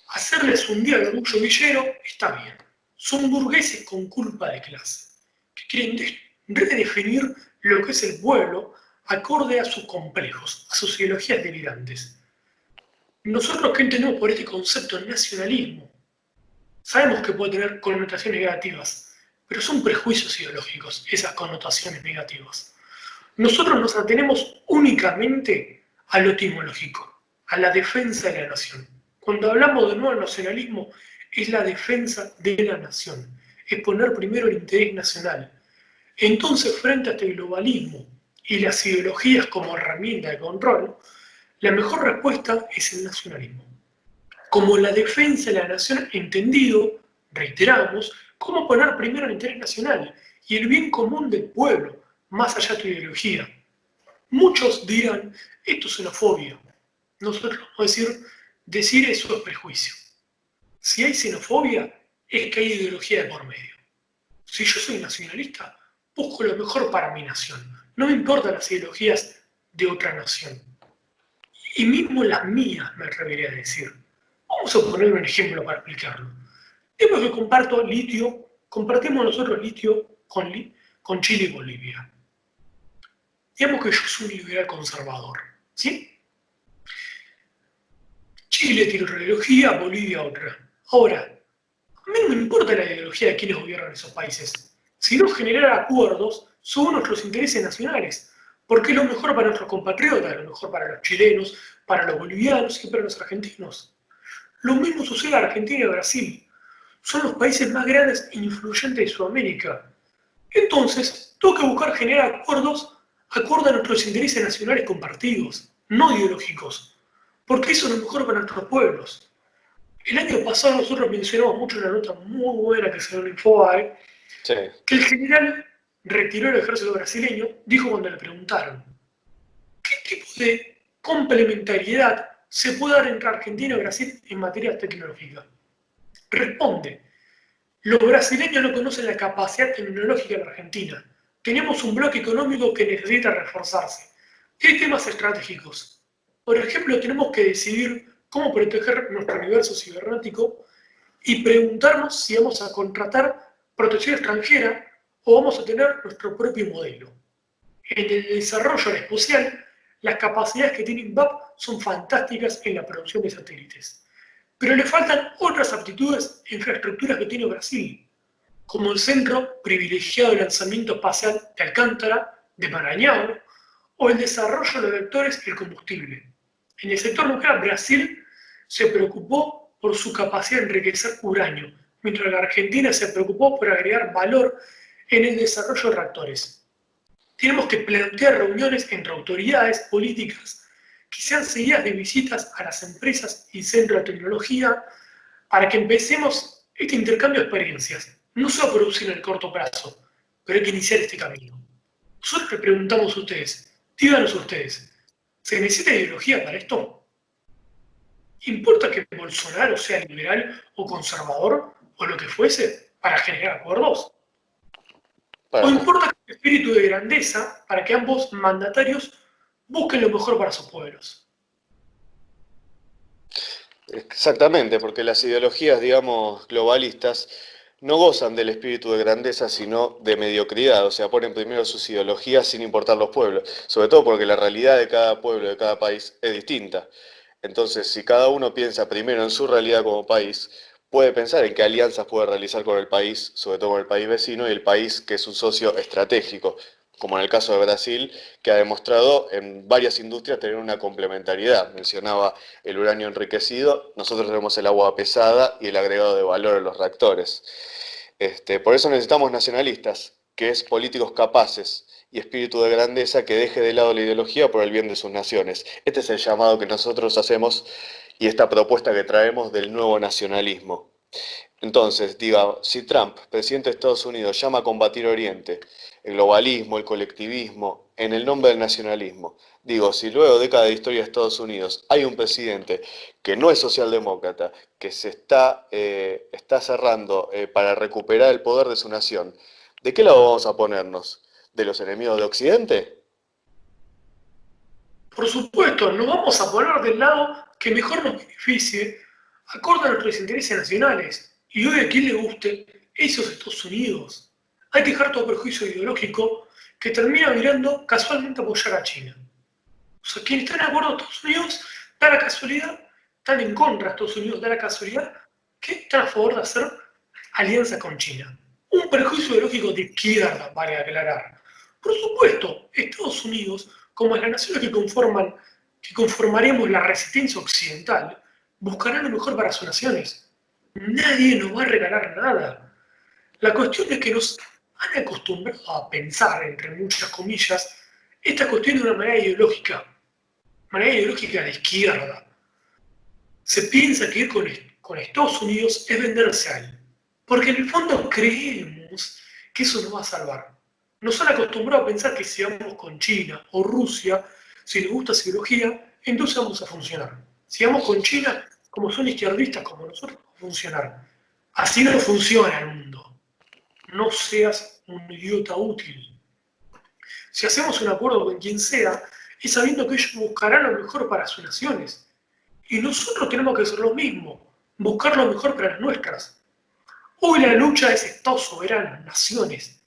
hacerles un día de orgullo villero, está bien. Son burgueses con culpa de clase, que quieren redefinir lo que es el pueblo acorde a sus complejos, a sus ideologías delirantes. Nosotros, ¿qué entendemos por este concepto de nacionalismo? Sabemos que puede tener connotaciones negativas, pero son prejuicios ideológicos esas connotaciones negativas. Nosotros nos atenemos únicamente a lo etimológico, a la defensa de la nación. Cuando hablamos de nuevo nacionalismo, es la defensa de la nación, es poner primero el interés nacional. Entonces, frente a este globalismo y las ideologías como herramienta de control, la mejor respuesta es el nacionalismo. Como la defensa de la nación entendido, reiteramos, cómo poner primero el interés nacional y el bien común del pueblo, más allá de tu ideología. Muchos dirán, esto es xenofobia. Nosotros vamos a decir eso es prejuicio. Si hay xenofobia, es que hay ideología de por medio. Si yo soy nacionalista, busco lo mejor para mi nación. No me importan las ideologías de otra nación. Y mismo las mías, me atrevería a decir. Vamos a poner un ejemplo para explicarlo. Digamos que compartimos nosotros litio con Chile y Bolivia. Digamos que yo soy un liberal conservador, ¿sí? Chile tiene una ideología, Bolivia otra. Ahora, a mí no me importa la ideología de quienes gobiernan esos países, sino generar acuerdos sobre nuestros intereses nacionales, porque es lo mejor para nuestros compatriotas, lo mejor para los chilenos, para los bolivianos y para los argentinos. Lo mismo sucede en Argentina y Brasil. Son los países más grandes e influyentes de Sudamérica. Entonces, tengo que buscar generar acuerdos acorde a nuestros intereses nacionales compartidos, no ideológicos, porque eso es lo mejor para nuestros pueblos. El año pasado nosotros mencionamos mucho una nota muy buena que salió en Infobae, Sí. que el general retiró el ejército brasileño, dijo cuando le preguntaron, ¿qué tipo de complementariedad se puede dar entre Argentina y Brasil en materia tecnológica? Responde, los brasileños no conocen la capacidad tecnológica de la Argentina. Tenemos un bloque económico que necesita reforzarse. Y hay temas estratégicos. Por ejemplo, tenemos que decidir cómo proteger nuestro universo cibernético y preguntarnos si vamos a contratar protección extranjera o vamos a tener nuestro propio modelo. En el desarrollo aeroespacial, las capacidades que tiene INVAP son fantásticas en la producción de satélites. Pero le faltan otras aptitudes e infraestructuras que tiene Brasil, como el Centro Privilegiado de Lanzamiento Espacial de Alcántara, de Maranhão, o el desarrollo de vectores y el combustible. En el sector nuclear, Brasil se preocupó por su capacidad de enriquecer uranio, mientras la Argentina se preocupó por agregar valor en el desarrollo de reactores. Tenemos que plantear reuniones entre autoridades políticas que sean seguidas de visitas a las empresas y centros de tecnología para que empecemos este intercambio de experiencias. No se va a producir en el corto plazo, pero hay que iniciar este camino. Nosotros le preguntamos a ustedes, díganos ustedes, ¿se necesita ideología para esto? ¿Importa que Bolsonaro sea liberal o conservador o lo que fuese para generar acuerdos? ¿O importa que el espíritu de grandeza para que ambos mandatarios busquen lo mejor para sus pueblos? Exactamente, porque las ideologías, digamos, globalistas no gozan del espíritu de grandeza, sino de mediocridad, o sea, ponen primero sus ideologías sin importar los pueblos, sobre todo porque la realidad de cada pueblo, de cada país, es distinta. Entonces, si cada uno piensa primero en su realidad como país, puede pensar en qué alianzas puede realizar con el país, sobre todo con el país vecino y el país que es un socio estratégico, como en el caso de Brasil, que ha demostrado en varias industrias tener una complementariedad. Mencionaba el uranio enriquecido, nosotros tenemos el agua pesada y el agregado de valor en los reactores. Por eso necesitamos nacionalistas, que es políticos capaces y espíritu de grandeza que deje de lado la ideología por el bien de sus naciones. Este es el llamado que nosotros hacemos y esta propuesta que traemos del nuevo nacionalismo. Entonces, diga, si Trump, presidente de Estados Unidos, llama a combatir Oriente, el globalismo, el colectivismo, en el nombre del nacionalismo, digo, si luego de décadas de historia de Estados Unidos hay un presidente que no es socialdemócrata, que se está cerrando para recuperar el poder de su nación, ¿de qué lado vamos a ponernos? ¿De los enemigos de Occidente? Por supuesto, nos vamos a poner del lado que mejor nos beneficie, acorde a nuestros intereses nacionales. Y hoy a quien le guste, esos Estados Unidos. Hay que dejar todo prejuicio ideológico que termina mirando casualmente a apoyar a China. O sea, quienes están de acuerdo a Estados Unidos, da la casualidad, están en contra de Estados Unidos, da la casualidad que están a favor de hacer alianza con China. Un prejuicio ideológico de izquierda, vale aclarar. Por supuesto, Estados Unidos, como las naciones que conformaremos la resistencia occidental, buscarán lo mejor para sus naciones. Nadie nos va a regalar nada. La cuestión es que nos han acostumbrado a pensar, entre muchas comillas, esta cuestión de una manera ideológica de izquierda. Se piensa que ir con Estados Unidos es venderse a él. Porque en el fondo creemos que eso nos va a salvar. Nos han acostumbrado a pensar que si vamos con China o Rusia, si les gusta esa ideología, entonces vamos a funcionar. Si vamos con China, como son izquierdistas como nosotros, va a funcionar. Así no funciona el mundo. No seas un idiota útil. Si hacemos un acuerdo con quien sea, es sabiendo que ellos buscarán lo mejor para sus naciones. Y nosotros tenemos que hacer lo mismo, buscar lo mejor para las nuestras. Hoy la lucha es Estados soberanos, naciones,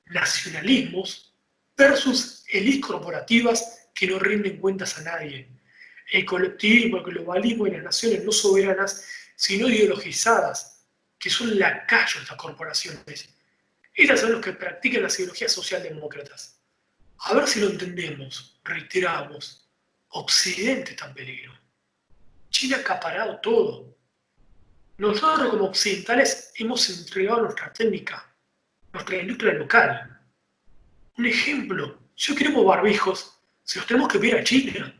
nacionalismos, versus élites corporativas que no rinden cuentas a nadie. El colectivismo, el globalismo y las naciones no soberanas, sino ideologizadas, que son lacayos de estas corporaciones. Estas son los que practican las ideologías socialdemócratas. A ver si lo entendemos, reiteramos. Occidente está en peligro. China ha acaparado todo. Nosotros como occidentales hemos entregado nuestra técnica, nuestra industria local. Un ejemplo, si hoy queremos barbijos, se los tenemos que pedir a China.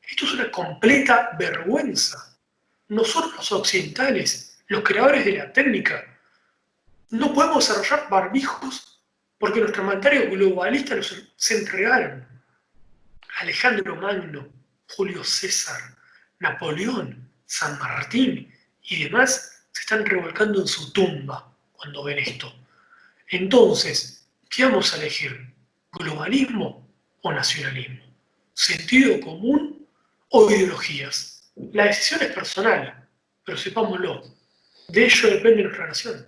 Esto es una completa vergüenza. Nosotros los occidentales, los creadores de la técnica, no podemos desarrollar barbijos porque nuestros mandatarios globalistas se entregaron. Alejandro Magno, Julio César, Napoleón, San Martín y demás se están revolcando en su tumba cuando ven esto. Entonces, ¿qué vamos a elegir? ¿Globalismo o nacionalismo? ¿Sentido común o ideologías? La decisión es personal, pero sepámoslo, de ello depende nuestra nación.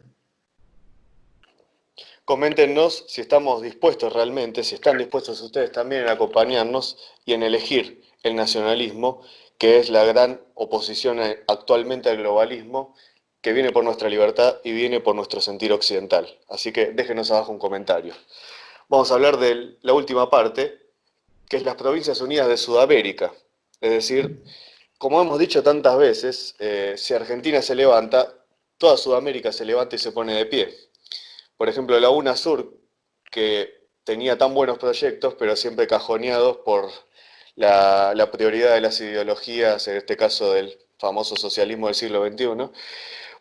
Coméntenos si estamos dispuestos realmente, si están dispuestos ustedes también en acompañarnos y en elegir el nacionalismo, que es la gran oposición actualmente al globalismo, que viene por nuestra libertad y viene por nuestro sentir occidental. Así que déjenos abajo un comentario. Vamos a hablar de la última parte, que es las Provincias Unidas de Sudamérica. Es decir, como hemos dicho tantas veces, si Argentina se levanta, toda Sudamérica se levanta y se pone de pie. Por ejemplo, la UNASUR, que tenía tan buenos proyectos, pero siempre cajoneados por la prioridad de las ideologías, en este caso del famoso socialismo del siglo XXI,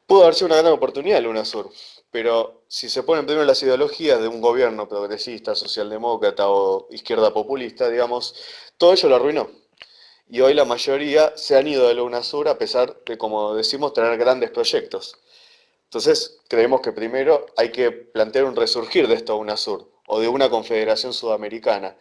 pudo haber sido una gran oportunidad la UNASUR. Pero si se ponen primero las ideologías de un gobierno progresista, socialdemócrata o izquierda populista, digamos, todo ello lo arruinó. Y hoy la mayoría se han ido de la UNASUR a pesar de, como decimos, tener grandes proyectos. Entonces, creemos que primero hay que plantear un resurgir de esta UNASUR o de una confederación sudamericana,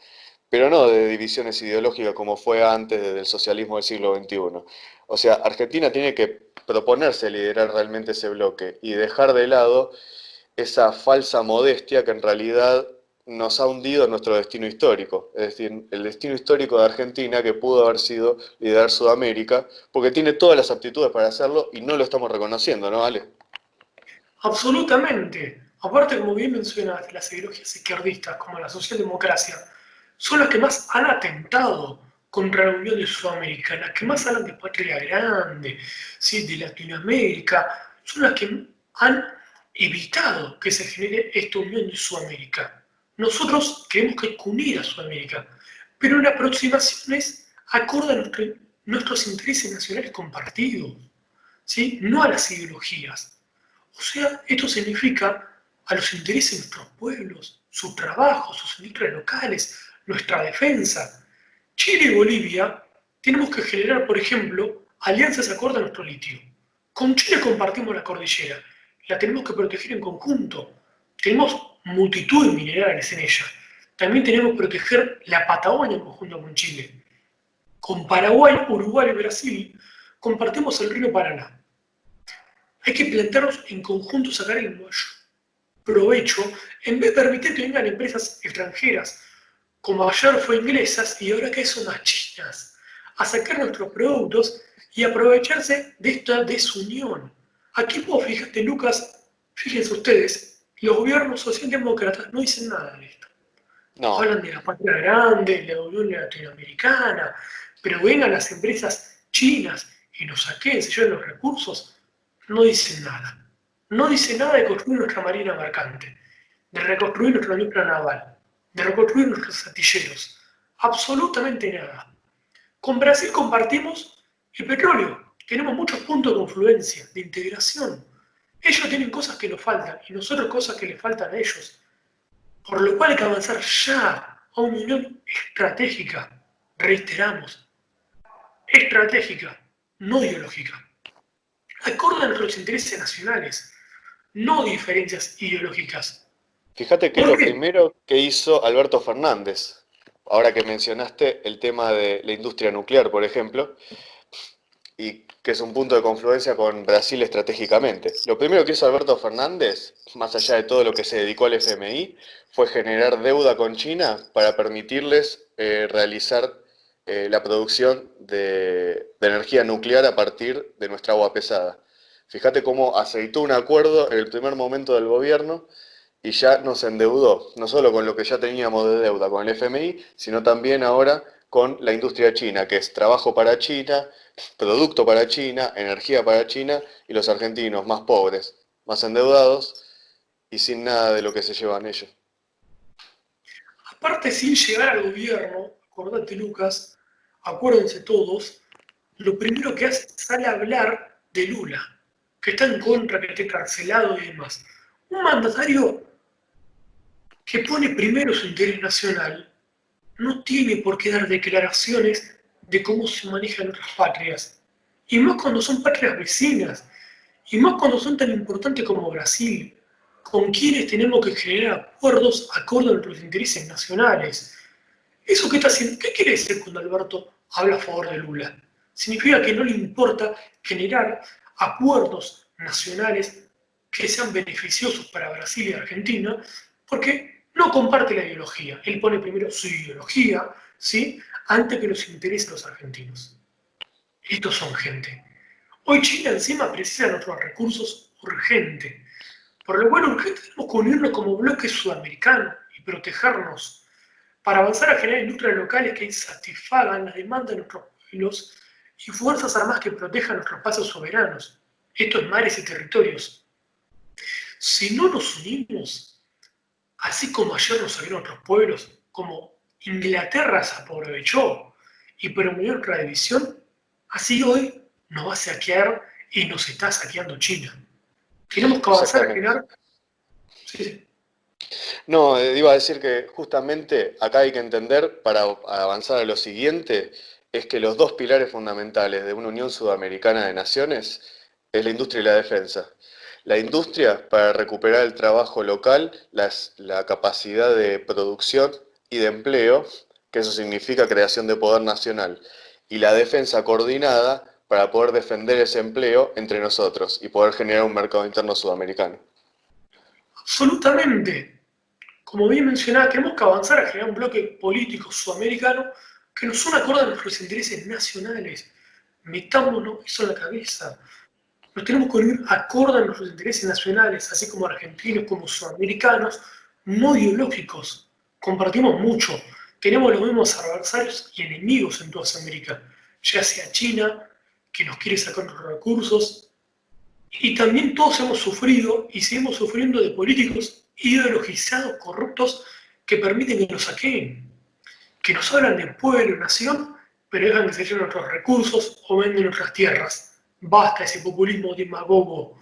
pero no de divisiones ideológicas como fue antes del socialismo del siglo XXI. O sea, Argentina tiene que proponerse liderar realmente ese bloque y dejar de lado esa falsa modestia que en realidad nos ha hundido en nuestro destino histórico. Es decir, el destino histórico de Argentina que pudo haber sido liderar Sudamérica, porque tiene todas las aptitudes para hacerlo y no lo estamos reconociendo, ¿no, Ale? Absolutamente. Aparte, como bien mencionas, las ideologías izquierdistas, como la socialdemocracia, son las que más han atentado contra la Unión de Sudamérica, las que más hablan de patria grande, ¿sí? De Latinoamérica, son las que han evitado que se genere esta Unión de Sudamérica. Nosotros queremos que unir a Sudamérica, pero en aproximaciones acorde a nuestros intereses nacionales compartidos, ¿sí? No a las ideologías. O sea, esto significa a los intereses de nuestros pueblos, su trabajo, sus industrias locales, nuestra defensa. Chile y Bolivia tenemos que generar, por ejemplo, alianzas acorde a nuestro litio. Con Chile compartimos la cordillera, la tenemos que proteger en conjunto. Tenemos multitud de minerales en ella. También tenemos que proteger la Patagonia en conjunto con Chile. Con Paraguay, Uruguay y Brasil compartimos el río Paraná. Hay que plantarnos en conjunto, sacar el mayor provecho, en vez de permitir que vengan empresas extranjeras, como ayer fue inglesas y ahora que son las chinas, a sacar nuestros productos y aprovecharse de esta desunión. Aquí vos fíjate, Lucas, fíjense ustedes, los gobiernos socialdemócratas no dicen nada de esto. No, Hablan de la patria grande, de la Unión Latinoamericana, pero vengan las empresas chinas y nos saquen, se lleven los recursos, no dicen nada. No dice nada de construir nuestra marina mercante, de reconstruir nuestra industria naval, de reconstruir nuestros astilleros. Absolutamente nada. Con Brasil compartimos el petróleo. Tenemos muchos puntos de confluencia, de integración. Ellos tienen cosas que nos faltan y nosotros cosas que les faltan a ellos. Por lo cual hay que avanzar ya a una unión estratégica. Reiteramos, estratégica, no ideológica. Acorde a nuestros intereses nacionales, no diferencias ideológicas. fíjate que ¿Por lo qué? primero que hizo Alberto Fernández, ahora que mencionaste el tema de la industria nuclear, por ejemplo, y que es un punto de confluencia con Brasil estratégicamente. Lo primero que hizo Alberto Fernández, más allá de todo lo que se dedicó al FMI, fue generar deuda con China para permitirles realizar la producción de energía nuclear a partir de nuestra agua pesada. Fíjate cómo aceitó un acuerdo en el primer momento del gobierno y ya nos endeudó, no solo con lo que ya teníamos de deuda con el FMI, sino también ahora con la industria china, que es trabajo para China, producto para China, energía para China y los argentinos más pobres, más endeudados y sin nada de lo que se llevan ellos. Aparte, sin llegar al gobierno, acordate Lucas, acuérdense todos, lo primero que hace es sale a hablar de Lula, que está en contra, que esté encarcelado y demás. Un mandatario que pone primero su interés nacional no tiene por qué dar declaraciones de cómo se manejan otras patrias. Y más cuando son patrias vecinas. Y más cuando son tan importantes como Brasil, con quienes tenemos que generar acuerdos acorde a nuestros intereses nacionales. ¿Eso qué está haciendo? ¿Qué quiere decir cuando Alberto habla a favor de Lula? Significa que no le importa generar acuerdos nacionales que sean beneficiosos para Brasil y Argentina, porque no comparte la ideología. Él pone primero su ideología, ¿sí?, antes que los intereses de los argentinos. Estos son gente. Hoy China encima precisa de nuestros recursos urgente. Por lo cual urgente tenemos que unirnos como bloque sudamericano y protegernos para avanzar a generar industrias locales que satisfagan las demandas de nuestros pueblos y fuerzas armadas que protejan nuestros pasos soberanos, estos mares y territorios. Si no nos unimos, así como ayer nos salieron otros pueblos, como Inglaterra se aprovechó y promovió otra división, así hoy nos va a saquear y nos está saqueando China. Tenemos que avanzar a Exactamente. generar. Sí, sí. No, iba a decir que justamente acá hay que entender, para avanzar a lo siguiente, es que los dos pilares fundamentales de una Unión Sudamericana de Naciones es la industria y la defensa. La industria para recuperar el trabajo local, la capacidad de producción y de empleo, que eso significa creación de poder nacional, y la defensa coordinada para poder defender ese empleo entre nosotros y poder generar un mercado interno sudamericano. Absolutamente. Como bien mencionaba, tenemos que avanzar a generar un bloque político sudamericano que nos una acorde a nuestros intereses nacionales. Metámonos eso en la cabeza. Nos tenemos que unir acorde a nuestros intereses nacionales, así como argentinos, como sudamericanos, no ideológicos. Compartimos mucho. Tenemos los mismos adversarios y enemigos en toda América, ya sea China, que nos quiere sacar los recursos, y también todos hemos sufrido y seguimos sufriendo de políticos ideologizados, corruptos, que permiten que nos saqueen, que nos hablan de pueblo, nación, pero dejan que se lleven nuestros recursos o venden nuestras tierras. Basta ese populismo demagogo.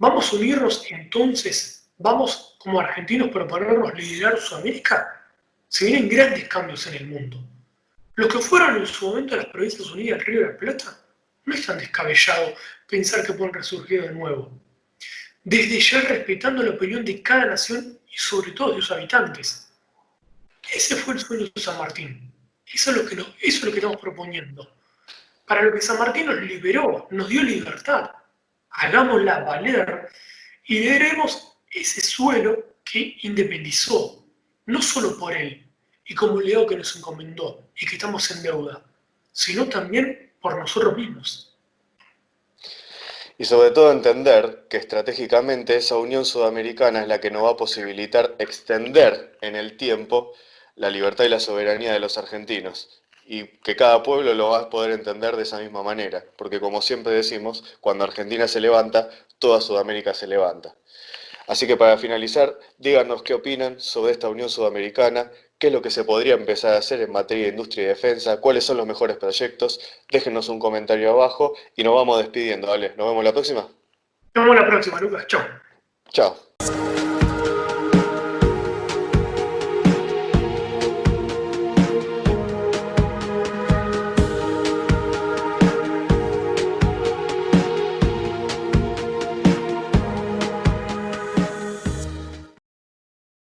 ¿Vamos a unirnos entonces? ¿Vamos como argentinos a proponernos liderar Sudamérica? Se vienen grandes cambios en el mundo. Los que fueron en su momento las Provincias Unidas del Río de la Plata, no es tan descabellado pensar que pueden resurgir de nuevo. Desde ya respetando la opinión de cada nación y sobre todo de sus habitantes. Ese fue el sueño de San Martín. Eso es lo que estamos proponiendo. Para lo que San Martín nos liberó, nos dio libertad. Hagámosla valer y lideremos ese suelo que independizó, no solo por él y como legado que nos encomendó y que estamos en deuda, sino también por nosotros mismos. Y sobre todo entender que estratégicamente esa Unión Sudamericana es la que nos va a posibilitar extender en el tiempo la libertad y la soberanía de los argentinos. Y que cada pueblo lo va a poder entender de esa misma manera. Porque como siempre decimos, cuando Argentina se levanta, toda Sudamérica se levanta. Así que para finalizar, díganos qué opinan sobre esta Unión Sudamericana, qué es lo que se podría empezar a hacer en materia de industria y defensa, cuáles son los mejores proyectos. Déjenos un comentario abajo y nos vamos despidiendo, ¿vale? Nos vemos la próxima. Nos vemos la próxima, Lucas. Chau. Chao.